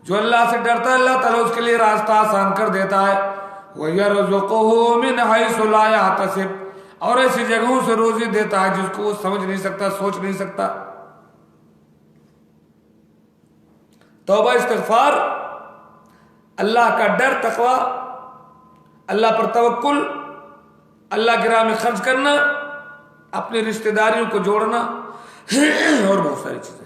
जो अल्लाह से डरता है अल्लाह ताला उसके लिए रास्ता आसान कर देता है। वयरज़ुक़ुहु मिन हैसु ला यहतसिब, और ऐसी जगहों से रोजी देता है जिसको वो समझ नहीं सकता, सोच नहीं सकता। तौबा इस्तिग़फ़ार, अल्लाह का डर, तक़वा, अल्लाह पर तवक्कुल, अल्लाह की राह में खर्च करना, अपनी रिश्तेदारियों को जोड़ना, और बहुत सारी चीजें।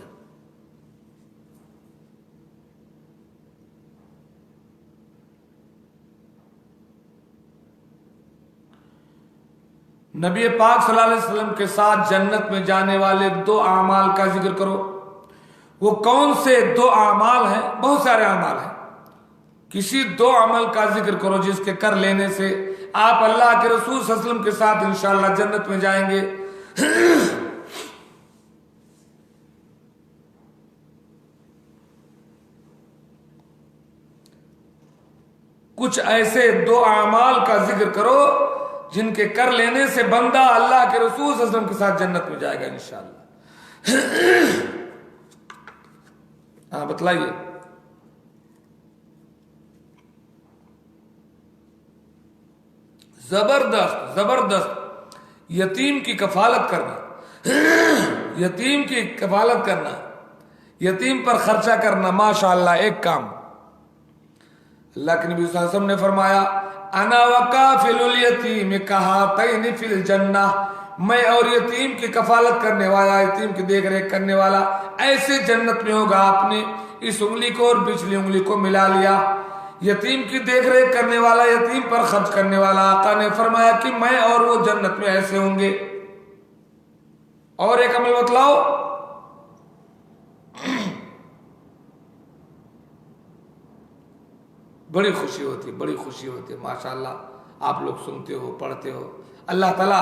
नबी पाक सल्लल्लाहु अलैहि वसल्लम के साथ जन्नत में जाने वाले 2 आमाल का जिक्र करो। वो कौन से 2 आमाल हैं? बहुत सारे आमाल हैं, किसी 2 अमल का जिक्र करो जिसके कर लेने से आप अल्लाह के रसूल सल्लल्लाहु अलैहि वसल्लम के साथ इंशाअल्लाह जन्नत में जाएंगे। कुछ ऐसे दो अमाल का जिक्र करो जिनके कर लेने से बंदा अल्लाह के रसूल सल्लल्लाहु अलैहि वसल्लम के साथ जन्नत में जाएगा इंशाअल्लाह। हाँ बतलाइए। जबरदस्त जबरदस्त यतीम की कफालत करना, यतीम की कफालत करना, यतीम पर खर्चा करना, माशाअल्लाह एक काम। अल्लाह के नबी सल्लल्लाहु अलैहि वसल्लम ने फरमाया अना वकाफिलुल यतीम कहातैन फिल जन्नह, मैं और यतीम की कफालत करने वाला, यतीम की देख रेख करने वाला ऐसे जन्नत में होगा। आपने इस उंगली को और पिछली उंगली को मिला लिया। यतीम की देख रेख करने वाला, यतीम पर खर्च करने वाला, आका ने फरमाया कि मैं और वो जन्नत में ऐसे होंगे। और एक अमल बतलाओ। बड़ी खुशी होती है, बड़ी खुशी होती है माशाअल्लाह। आप लोग सुनते हो, पढ़ते हो। अल्लाह ताला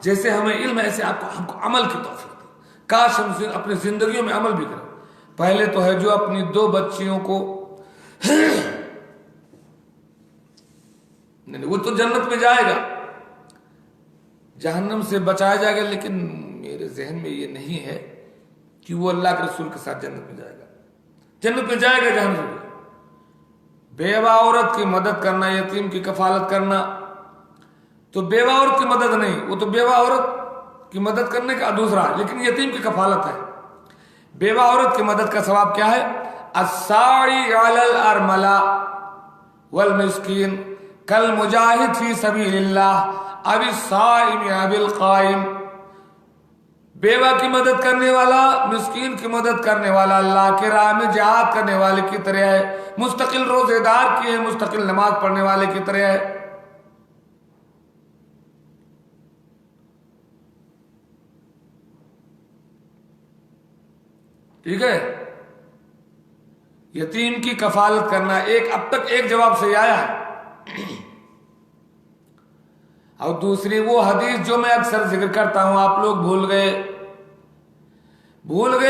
जैसे हमें इल्म ऐसे आपको हमको अमल की तौफीक दे। काश हम अपनी जिंदगियों में अमल भी करें। पहले तो है जो अपनी 2 बच्चियों को नहीं, वो तो जन्नत में जाएगा, जहन्नम से बचाया जाएगा, लेकिन मेरे जहन में ये नहीं है कि वो अल्लाह के रसूल के साथ जन्नत में जाएगा। जन्नत में जाएगा जहन्नम से। बेवा औरत की मदद करना, यतीम की कफालत करना, तो बेवा औरत की मदद नहीं, वो तो बेवा औरत की मदद करने का दूसरा है, लेकिन यतीम की कफालत है। बेवा औरत की मदद का सवाब क्या है? अस्साई अलल अरमला वल मिस्कीन कल मुजाहिद फी सबीलिल्लाह अबी साइम अबिल कायम। बेवा की मदद करने वाला, मिस्कीन की मदद करने वाला अल्लाह के राह में जिहाद करने वाले की तरह है। मुस्तकिल रोजेदार की है, मुस्तकिल नमाज पढ़ने वाले की तरह है। ठीक है। यतीम की कफालत करना, एक अब तक एक जवाब सही आया है। और दूसरी वो हदीस जो मैं अक्सर जिक्र करता हूं, आप लोग भूल गए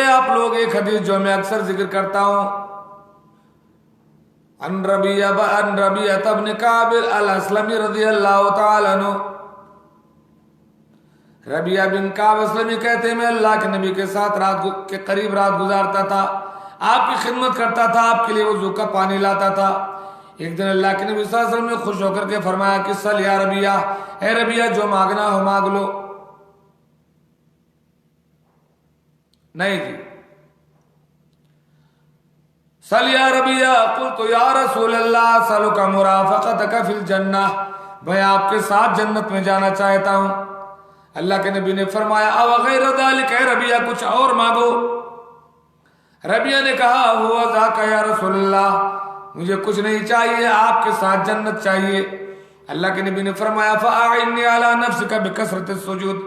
आप लोग। एक हदीस जो मैं अक्सर जिक्र करता हूं, अन रबिया इब्न काब अल अस्लमी रज़ियल्लाहु ताला अन्हु। रबिया बिन काब अस्लमी कहते हैं मैं अल्लाह के नबी के साथ रात के करीब रात गुजारता था, आपकी खिदमत करता था, आपके लिए वजू का पानी लाता था। एक दिन अल्लाह के नबी सल्लल्लाहु अलैहि वसल्लम ने खुश होकर के फरमाया कि सल या रबिया, ए रबिया जो मांगना हो मांग लो। नहीं जी, सल या रबिया, कुल्तु या रसूल अल्लाह सलुका मुराफक़तका फिल जन्नह, मैं आपके साथ जन्नत में जाना चाहता हूं। अल्लाह के नबी ने फरमाया अव गैर ज़ालिक, ए रबिया कुछ और मांगो। रबिया ने कहा हुआ ज़ाका या रसूल अल्लाह, मुझे कुछ नहीं चाहिए, आपके साथ जन्नत चाहिए। अल्लाह के नबी ने फरमाया फ़अइन्नी अला नफ्सिका बिकसरतिस सुजूद,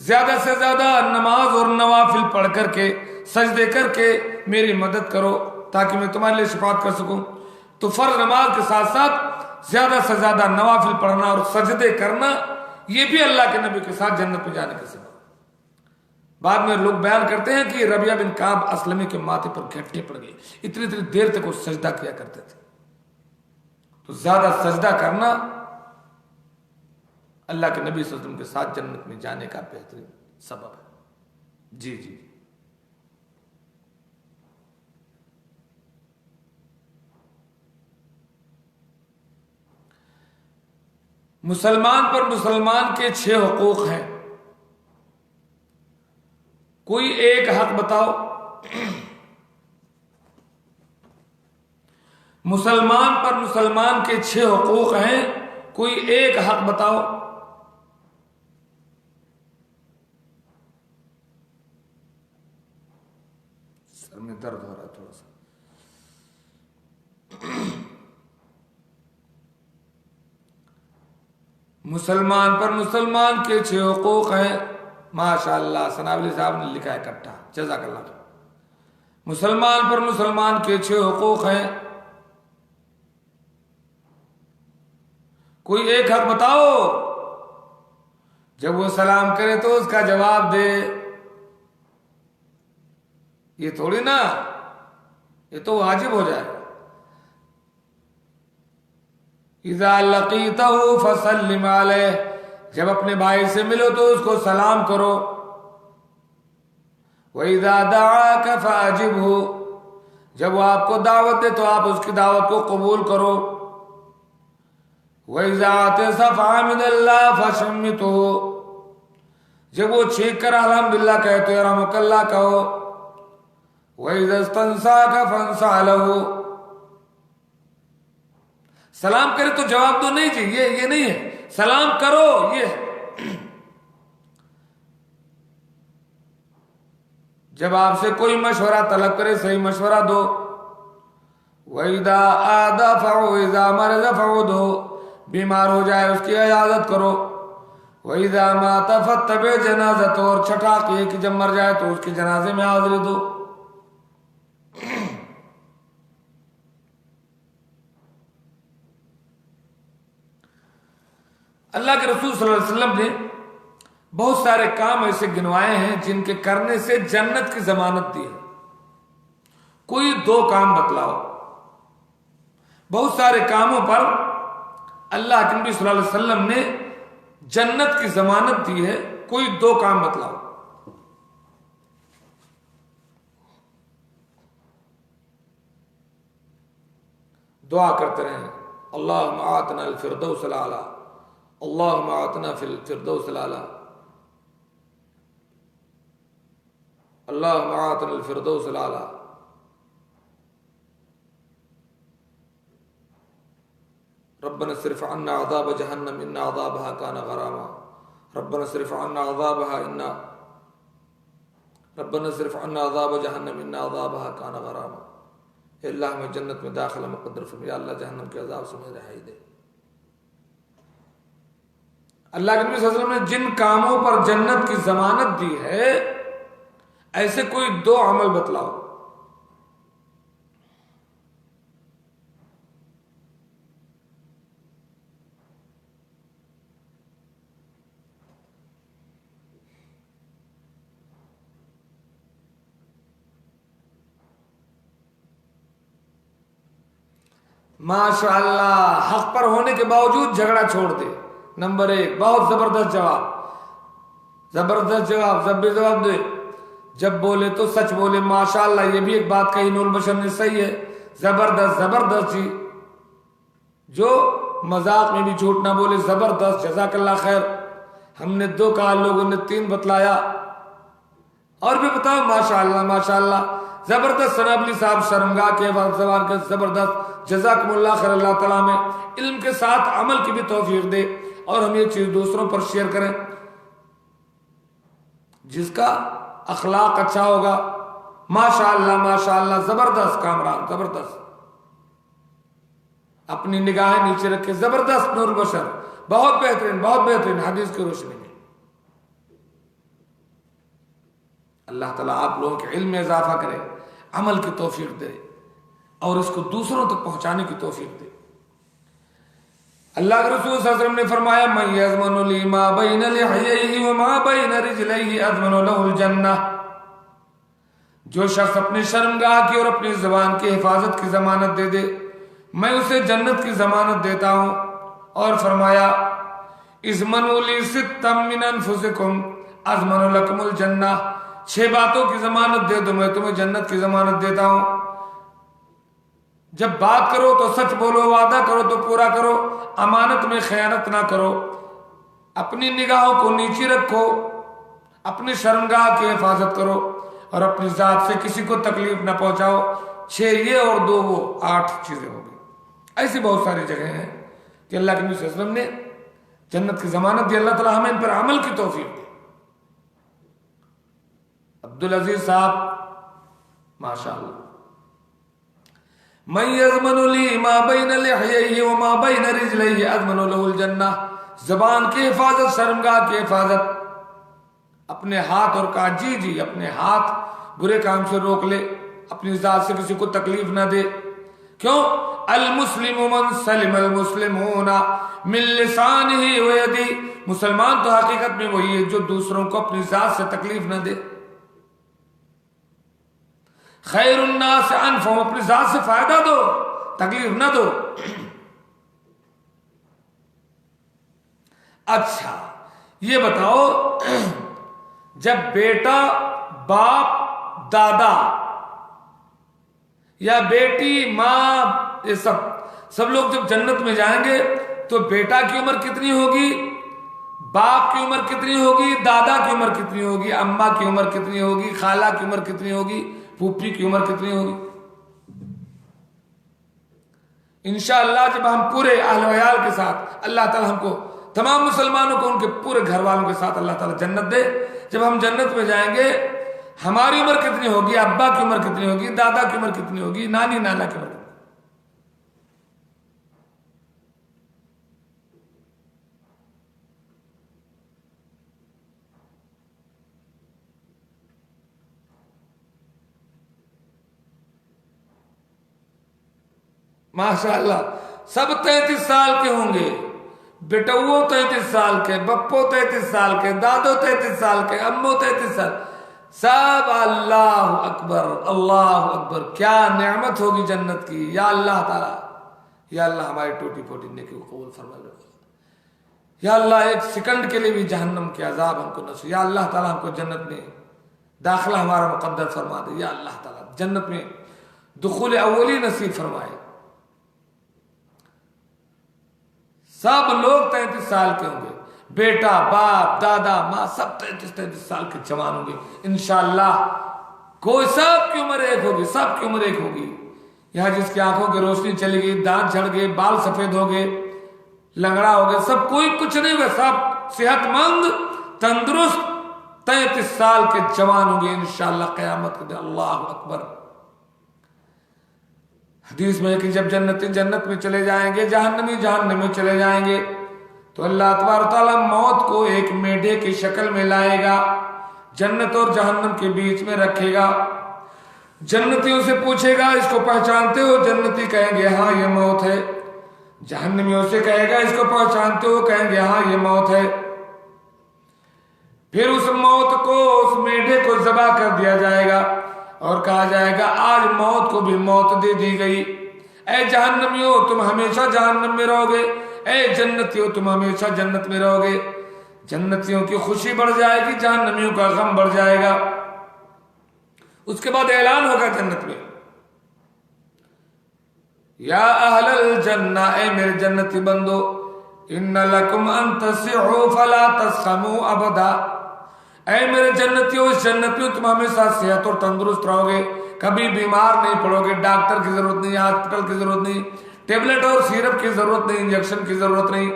ज्यादा से ज्यादा नमाज और नवाफिल पढ़ करके, सजदे करके मेरी मदद करो ताकि मैं तुम्हारे लिए शफाअत कर सकूं। तो फर्ज नमाज के साथ साथ ज्यादा से ज्यादा नवाफिल पढ़ना और सजदे करना, ये भी अल्लाह के नबी के साथ जन्नत में जाने का सबब। बाद में लोग बयान करते हैं कि रबिया बिन काब असलमी के माथे पर घंटे पड़ गए, इतनी इतनी देर तक वो सजदा किया करते थे। तो ज्यादा सजदा करना अल्लाह के नबी सल्लल्लाहु अलैहि वसल्लम के साथ जन्नत में जाने का बेहतरीन सबब है। जी जी। मुसलमान पर मुसलमान के 6 हुकूक हैं, कोई एक हक बताओ। मुसलमान पर मुसलमान के 6 हुकूक हैं, कोई एक हक बताओ। सर में दर्द हो रहा है थोड़ा सा। मुसलमान पर मुसलमान के 6 हुकूक हैं। माशाअल्लाह सनावली साहब ने लिखा है इकट्ठा, जज़ाकल्लाह। मुसलमान पर मुसलमान के 6 हुकूक हैं, कोई एक हक बताओ। जब वो सलाम करे तो उसका जवाब दे। ये थोड़ी ना, ये तो वाजिब हो जाए। इज़ा लक़ीतहु फसल्लिम अलैहि, जब अपने भाई से मिलो तो उसको सलाम करो। वइज़ा दआका फ़अजिबहु, जब वो आपको दावत दे तो आप उसकी दावत को कबूल करो। वइज़ा अतसा फ़हमिदल्लाह फशम्मितहु, जब वो छींक कर अल्हम्दुलिल्लाह कहे तो यरहमुकल्लाह कहो। वइज़ा इस्तंसाका फंसा लहु, सलाम करे तो जवाब दो नहीं जी, ये नहीं है, सलाम करो ये है। जब आपसे कोई मशवरा तलब करे सही मशवरा दो। वइज़ा आदा फइज़ा मरज़ फउदहु, बीमार हो जाए उसकी इजाजत करो। वइज़ा माता फत्तबि जनाज़तहु, और छठा कि जब मर जाए तो उसके जनाजे में हाजिरी दो। अल्लाह के रसूल सल्लल्लाहु अलैहि वसल्लम ने बहुत सारे काम ऐसे गिनवाए हैं जिनके करने से जन्नत की जमानत दी है। कोई दो काम बतलाओ। बहुत सारे कामों पर अल्लाह के नबी सल्लल्लाहु अलैहि वसल्लम ने जन्नत की जमानत दी है, कोई दो काम बतलाओ। दुआ करते रहें, अल्लाहुम्मा आतना अल फिरदौस अल आला, अल्लाहुम्मा आतना फिल फिरदौस अल आला, अल्लाहुम्मा आतना अल फिरदौस अल आला। रब्बना सिर्फ अन्ना अज़ाब जहन्नम इन्ना अज़ाबहा काना गरामा, रब्बना सिर्फ अन्ना अज़ाबहा इन्ना, रब्बना सिर्फ अन्ना अज़ाब जहन्नम इन्ना अज़ाबहा काना गरामा। अल्लाह हमें जन्नत में दाखिला मुक़द्दर फरमा, या अल्लाह जहन्नम के अज़ाब से मुझे रिहाई दे। अल्लाह के नबी सल्लल्लाहु अलैहि वसल्लम ने जिन कामों पर जन्नत की जमानत दी है, ऐसे कोई दो अमल बतलाओ। माशाअल्लाह, हक पर होने के बावजूद झगड़ा छोड़ दे। नंबर एक, बहुत जबरदस्त जवाब, जबरदस्त जवाब, जब भी जवाब दे, जब बोले तो सच बोले। माशाअल्लाह, ये भी एक बात कही नूर बशर ने, सही है, जबरदस्त जबरदस्त जी। जो मजाक में भी झूठ ना बोले, जबरदस्त, जज़ाकल्लाह खैर। हमने दो कहा, लोगों ने तीन बतलाया, और भी बताओ। माशाअल्लाह माशाअल्लाह, जबरदस्त। सनाबली साहब शर्मगाह के सवाल के जबरदस्त, जज़ाकुमुल्लाह खैर। अल्लाह ताला में इल्म के साथ अमल की भी तौफीक दे और हम ये चीज दूसरों पर शेयर करें। जिसका अखलाक अच्छा होगा, माशाअल्लाह माशाअल्लाह, जबरदस्त कामरान, जबरदस्त। अपनी निगाहें नीचे रखे, जबरदस्त नूर बशर, बहुत बेहतरीन, बहुत बेहतरीन हदीस की रोशनी में। अल्लाह ताला आप लोगों के इल्म में इजाफा करे, अमल की तौफीक दे और इसको दूसरों तक पहुंचाने की तौफीक दे। अल्लाह के रसूल सल्लल्लाहु अलैहि वसल्लम ने फरमाया, मैं यज़मनु ली मा बैन लिहयैहि व मा बैन रिजलैहि अज़मनु लहुल जन्नह। जो शख्स अपने शर्मगाह की और अपनी ज़बान की हिफाजत की जमानत दे दे, मैं उसे जन्नत की जमानत देता हूं। और फरमाया, इज़मनु ली सित्तम मिन अनफुसिकुम अज़मनु लकुमुल जन्नह। 6 बातों की जमानत दे दो, मैं तुम्हें जन्नत की जमानत देता हूं। जब बात करो तो सच बोलो, वादा करो तो पूरा करो, अमानत में खयानत ना करो, अपनी निगाहों को नीचे रखो, अपनी शर्मगाह की हिफाजत करो और अपनी जात से किसी को तकलीफ ना पहुंचाओ। 6 ये और 2 वो, 8 चीजें होगी। ऐसी बहुत सारी जगह हैं कि अल्लाह के नबी सल्लल्लाहु अलैहि वसल्लम ने जन्नत की जमानत दी। अल्लाह ताला हमें इन पर अमल की तौफीक दे। अब्दुल अजीज साहब माशाअल्लाह, मैं यज़मनु ली मा बैन लिहयैहि व मा बैन रिजलैहि अज़मनु लहुल जन्नह। ज़बान की हिफाजत, शर्मगाह की हिफाजत, अपने हाथ और कहा जी जी, अपने हाथ बुरे काम से रोक ले, अपनी जात से किसी को तकलीफ ना दे। क्यों? अल मुस्लिमु मन सलिम अल मुस्लिमूना मिन लिसानिही व यदिही। मुसलमान तो हकीकत में वही है जो दूसरों को अपनी जात से तकलीफ ना दे। खैरुन्नास अनफुहुम, अपनी जात से फायदा दो, तकलीफ ना दो। अच्छा ये बताओ, जब बेटा बाप दादा या बेटी माँ ये सब लोग जब जन्नत में जाएंगे तो बेटा की उम्र कितनी होगी, बाप की उम्र कितनी होगी, दादा की उम्र कितनी होगी, अम्मा की उम्र कितनी होगी, खाला की उम्र कितनी होगी, फूफी की उम्र कितनी होगी। इंशाअल्लाह जब हम पूरे अहल वयाल के साथ, अल्लाह ताला हमको तमाम मुसलमानों को उनके पूरे घर वालों के साथ अल्लाह ताला जन्नत दे, जब हम जन्नत में जाएंगे हमारी उम्र कितनी होगी, अब्बा की उम्र कितनी होगी, दादा की उम्र कितनी होगी, नानी नाना की उम्र कितनी। माशाअल्लाह सब 33 साल के होंगे, बेटुओ 33 साल के, बप्पो 33 साल के, दादो 33 साल के, अम्मो 33 साल, सब। अल्लाह अकबर अल्लाह अकबर, क्या नेमत होगी जन्नत की। या अल्लाह ताला, या अल्लाह हमारी टूटी फूटी नेकी को कबूल फरमा लो। या अल्लाह एक सेकंड के लिए भी जहन्नम के अजाब हमको नसीब, या अल्लाह ताला हमको जन्नत में दाखिला हमारा मुकद्दर फरमा दे। या अल्लाह ताला जन्नत में दुखुल अव्वली नसीब फरमाए। सब लोग 33 साल के होंगे, बेटा बाप दादा माँ सब 33 साल के जवान होंगे इंशाअल्लाह। कोई सबकी उम्र एक होगी, सबकी उम्र एक होगी। यहाँ जिसकी आंखों की रोशनी चली गई, दांत झड़ गए, बाल सफेद हो गए, लंगड़ा हो गए, सब कोई कुछ नहीं हुआ, सब सेहतमंद तंदुरुस्त 33 साल के जवान होंगे इंशाअल्लाह क़यामत के दिन। अल्लाह अकबर। हदीस में कि जब जन्नती जन्नत में चले जाएंगे, जहन्नमी जहन्नम में चले जाएंगे, तो अल्लाह तबारक ताला मौत को एक मेढे की शक्ल में लाएगा, जन्नत और जहन्नम के बीच में रखेगा। जन्नतियों से पूछेगा इसको पहचानते हो, जन्नती कहेंगे हाँ ये मौत है। जहन्नमियों से कहेगा इसको पहचानते हो, कहेंगे हाँ ये मौत है। फिर उस मौत को, उस मेढे को ज़बा कर दिया जाएगा और कहा जाएगा आज मौत को भी मौत दे दी गई। ऐ जहन्नमियों तुम हमेशा जहन्नम में रहोगे, ऐ जन्नतियों तुम हमेशा जन्नत में रहोगे। जन्नतियों की खुशी बढ़ जाएगी, जहन्नमियों का गम बढ़ जाएगा। उसके बाद ऐलान होगा जन्नत में, या अहलल जन्ना, ऐ मेरे जन्नती बंदो, इन्ना लकुम अन तस्सिहु फला तस्खमू अबदा। ऐ मेरे जन्नतियों, इस जन्नत में तुम हमेशा सेहत और तंदुरुस्त रहोगे, कभी बीमार नहीं पड़ोगे, डॉक्टर की जरूरत नहीं, हॉस्पिटल की जरूरत नहीं, टेबलेट और सिरप की जरूरत नहीं, इंजेक्शन की जरूरत नहीं।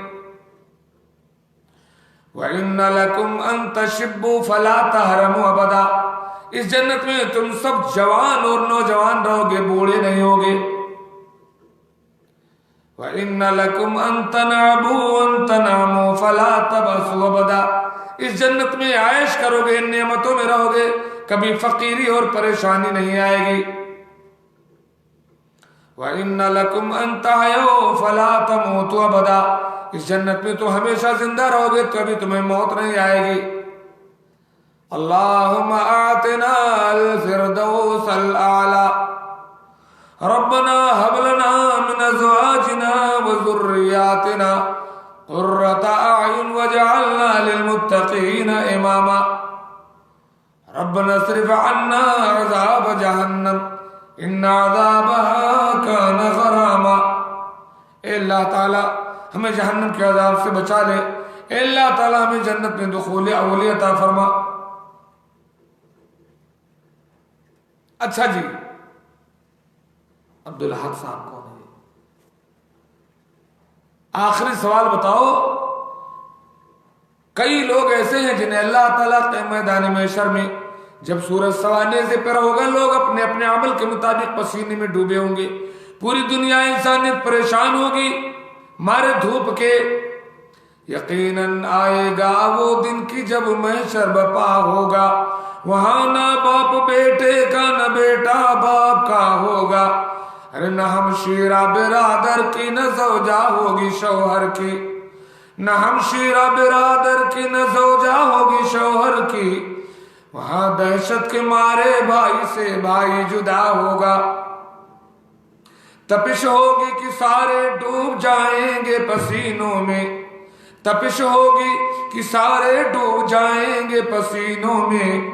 व इन्ना लकुम अन तशिब्बु फला तहरमू अबदा। इस जन्नत में तुम सब जवान और नौजवान रहोगे, बूढ़े नहीं होगे। व इन्ना लकुम अन तनाबू अन तनामू फला तबसु अबदा। इस जन्नत में आयश करोगे, नेमतों में रहोगे, कभी फकीरी और परेशानी नहीं आएगी। व इन्ना लकुम अन तहयो फला तमूतु अबदा। इस जन्नत में तो हमेशा जिंदा रहोगे, कभी तुम्हें मौत नहीं आएगी। अल्लाहुम्मा आतिना अल फिरदौस अल आला, रब्बना हब लना मिन अज़वाजिना व ज़ुर्रियातिना क़ुर्रता अयुन वजअलना लिलमुत्तक़ीना इमामा। रब्बना सिर्फ अन्ना अज़ाब जहन्नम इन्ना अज़ाबहा कान गरामा। ए अल्लाह ताला हमें जहन्नम के अज़ाब से बचा ले। ए अल्लाह ताला हमें जन्नत में दुखूल अव्वली अता फरमा। अच्छा जी, अब्दुल हक साहब कौन है? आखिरी सवाल बताओ। कई लोग ऐसे हैं जिन्हें अल्लाह ताला के मैदान महशर में जब सूरज सवारने से पर होगा, लोग अपने अपने अमल के मुताबिक पसीने में डूबे होंगे, पूरी दुनिया इंसानियत परेशान होगी मारे धूप के। यकीनन आएगा वो दिन की जब महशर बपा होगा, वहां ना बाप बेटे का न बेटा बाप का होगा। अरे न हम शीरा बिरादर की न ज़ौजा होगी शौहर की, न हम शीरा बिरादर की न ज़ौजा होगी शौहर की। वहां दहशत के मारे भाई से भाई जुदा होगा, तपिश होगी कि सारे डूब जाएंगे पसीनों में। तपिश होगी कि सारे डूब जाएंगे पसीनों में,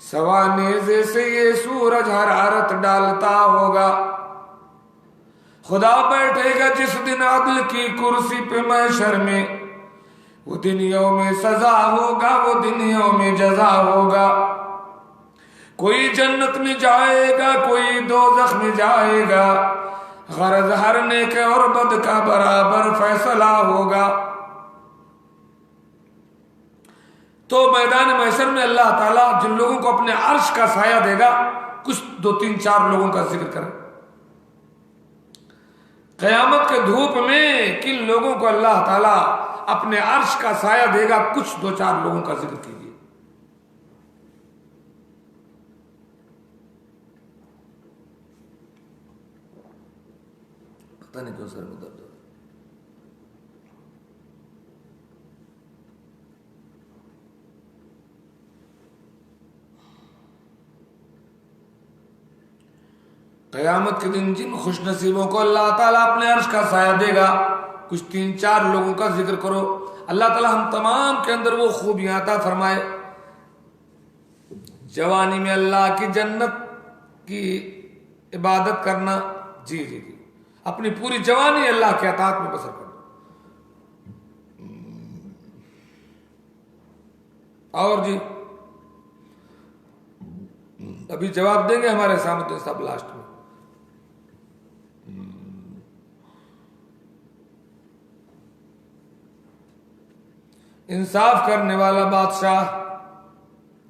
सवानेज़े से ये सूरज हरारत डालता होगा। खुदा बैठेगा जिस दिन अदल की कुर्सी पे महशर में, वो दिन यौम सजा होगा, वो दिन यौम जजा होगा। कोई जन्नत में जाएगा, कोई दोज़ख में जाएगा, गरज हर नेक और बद का बराबर फैसला होगा। तो मैदान महशर में अल्लाह ताला जिन लोगों को अपने अर्श का साया देगा, कुछ 2 3 4 लोगों का जिक्र करें। क़यामत के धूप में किन लोगों को अल्लाह ताला अपने अर्श का साया देगा, कुछ 2 4 लोगों का जिक्र कीजिए। पता नहीं क्यों सर में दर्द हो। क़यामत के दिन जिन खुशनसीबों को अल्लाह ताला अपने अर्श का साया देगा, कुछ 3 4 लोगों का जिक्र करो। अल्लाह ताला हम तमाम के अंदर वो खूबियां अता फरमाए। जवानी में अल्लाह की जन्नत की इबादत करना, जी जी जी, अपनी पूरी जवानी अल्लाह के अताअत में बसर करना। और जी अभी जवाब देंगे हमारे सामने सब लास्ट में। इंसाफ करने वाला बादशाह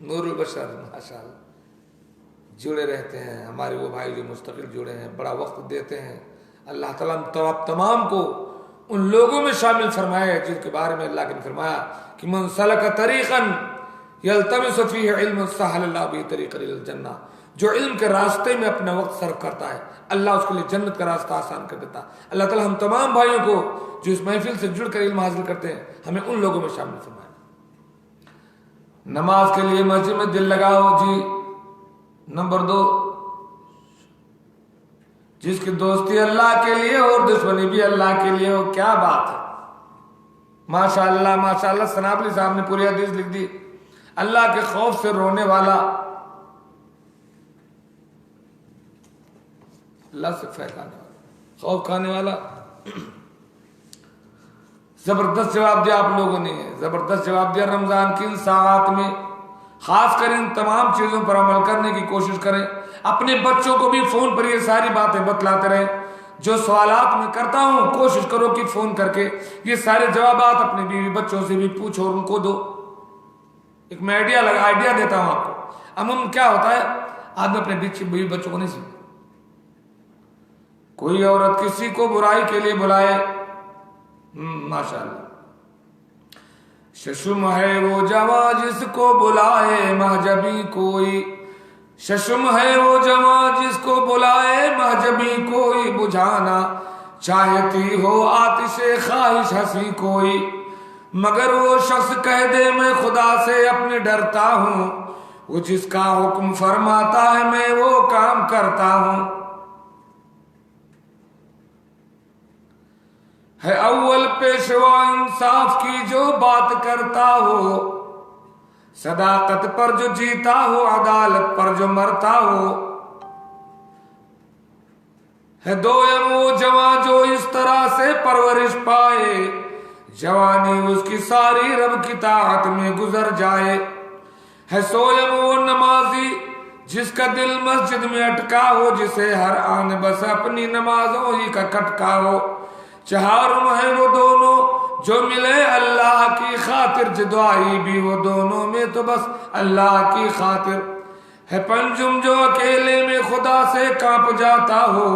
नूरुल बशर माशाअल्लाह जुड़े रहते हैं। हमारे वो भाई जो मुस्तकिल जुड़े हैं, बड़ा वक्त देते हैं। अल्लाह ताला आप तमाम को उन लोगों में शामिल फरमाए जिनके बारे में अल्लाह ने फरमाया कि मन सलक तरीक़न यल्तमिसु फीही इल्मन सहलल्लाहु बिही तरीक़न इलल जन्नह, जो इल्म के रास्ते में अपना वक्त सर्व करता है, अल्लाह उसके लिए जन्नत का रास्ता आसान कर देता है। अल्लाह ताला हम तमाम भाइयों को जो इस महफिल से जुड़कर इल्म हासिल करते हैं, हमें उन लोगों में शामिल फरमाए। नमाज के लिए मस्जिद में दिल लगाओ जी। नंबर 2, जिसकी दोस्ती अल्लाह के लिए और दुश्मनी भी अल्लाह के लिए हो, क्या बात है। माशाअल्लाह माशाअल्लाह, सनाबली साहब ने पूरी हदीस लिख दी। अल्लाह के खौफ से रोने वाला, अल्लाह से फैलाने वाला, खौफ खाने वाला। जबरदस्त जवाब दिया आप लोगों ने, जबरदस्त जवाब दिया। रमजान की इन साआत में खासकर इन तमाम चीजों पर अमल करने की कोशिश करें। अपने बच्चों को भी फोन पर ये सारी बातें बतलाते रहें। जो सवालात मैं करता हूं, कोशिश करो कि फोन करके ये सारे जवाबात अपने बीवी बच्चों से भी पूछो और उनको दो। एक मैं आइडिया देता हूं आपको। अमूमन क्या होता है, आदमी अपने बीवी बच्चों को नहीं सुनता। कोई औरत किसी को बुराई के लिए बुलाए, माशाअल्लाह, शशुम है वो जवा जिसको बुलाए महजबी कोई, शशुम है वो जवा जिसको बुलाए महजबी कोई, बुझाना चाहती हो आतिशे ख्वाहिश हंसी कोई, मगर वो शख्स कह दे मैं खुदा से अपने डरता हूं, वो जिसका हुक्म फरमाता है मैं वो काम करता हूं। है अव्वल पेशवा इंसाफ की जो बात करता हो, सदाकत पर जो जीता हो, अदालत पर जो मरता हो। है दोयम वो जवां जो इस तरह से परवरिश पाए, जवानी उसकी सारी रब की ताकत में गुजर जाए। है सोयम वो नमाजी जिसका दिल मस्जिद में अटका हो, जिसे हर आन बस अपनी नमाजों ही का खटका हो। चहारुम है वो दोनों जो मिले अल्लाह की खातिर, जुदाई भी वो दोनों में तो बस अल्लाह की खातिर। है पंजुम जो अकेले में खुदा से कांप जाता हो,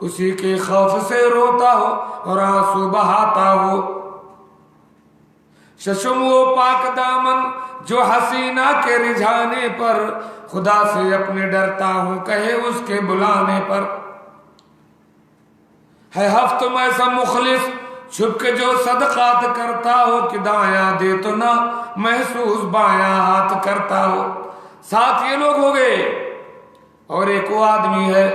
उसी के खौफ से रोता हो और आंसू बहाता हो। शशुम वो पाक दामन जो हसीना के रिझाने पर, खुदा से अपने डरता हूं कहे उसके बुलाने पर। है हफ्त में ऐसा मुखलिस छुप के जो सदकात करता हो, कि दाया दे तो ना महसूस बाया हाथ करता हो। 7 ये लोग हो गए और एक वो आदमी है,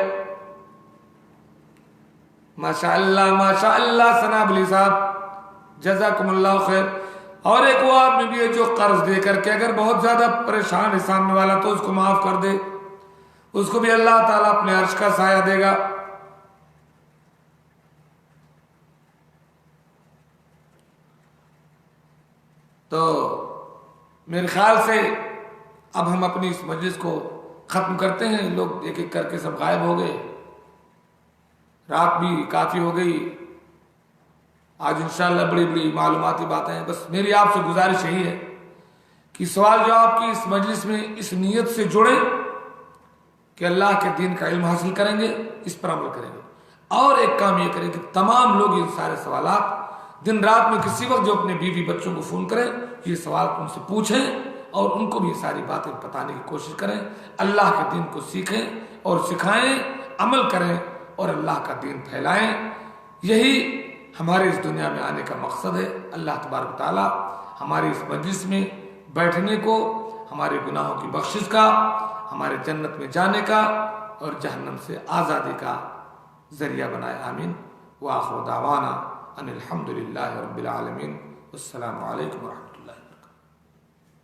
माशाअल्लाह माशाअल्लाह, सनाबली साहब जज़ाकुमुल्लाह खैर। और एक वो आदमी भी है जो कर्ज दे करके अगर बहुत ज्यादा परेशान है सामने वाला तो उसको माफ कर दे, उसको भी अल्लाह ताला अपने अर्श का साया देगा। तो मेरे ख्याल से अब हम अपनी इस मजलिस को खत्म करते हैं। लोग एक एक करके सब गायब हो गए, रात भी काफी हो गई। आज इंशाल्लाह बड़ी बड़ी मालूमाती बातें हैं। बस मेरी आपसे गुजारिश यही है कि सवाल जवाब की इस मजलिस में इस नीयत से जुड़े कि अल्लाह के दीन का इल्म हासिल करेंगे, इस पर अमल करेंगे। और एक काम ये करें कि तमाम लोग इन सारे सवालात दिन रात में किसी वक्त जो अपने बीवी बच्चों को फोन करें, ये सवाल उनसे पूछें और उनको भी ये सारी बातें बताने की कोशिश करें। अल्लाह के दीन को सीखें और सिखाएं, अमल करें और अल्लाह का दीन फैलाएं। यही हमारे इस दुनिया में आने का मकसद है। अल्लाह तबारक ताला हमारी इस मजलिस में बैठने को, हमारे गुनाहों की बख्शिश का, हमारे जन्नत में जाने का और जहन्नम से आज़ादी का जरिया बनाए। आमीन। व आखिर दावाना अनिल हम्दुलिल्लाहि रब्बिल आलमीन। अस्सलामु अलैकुम व रहमतुल्लाह।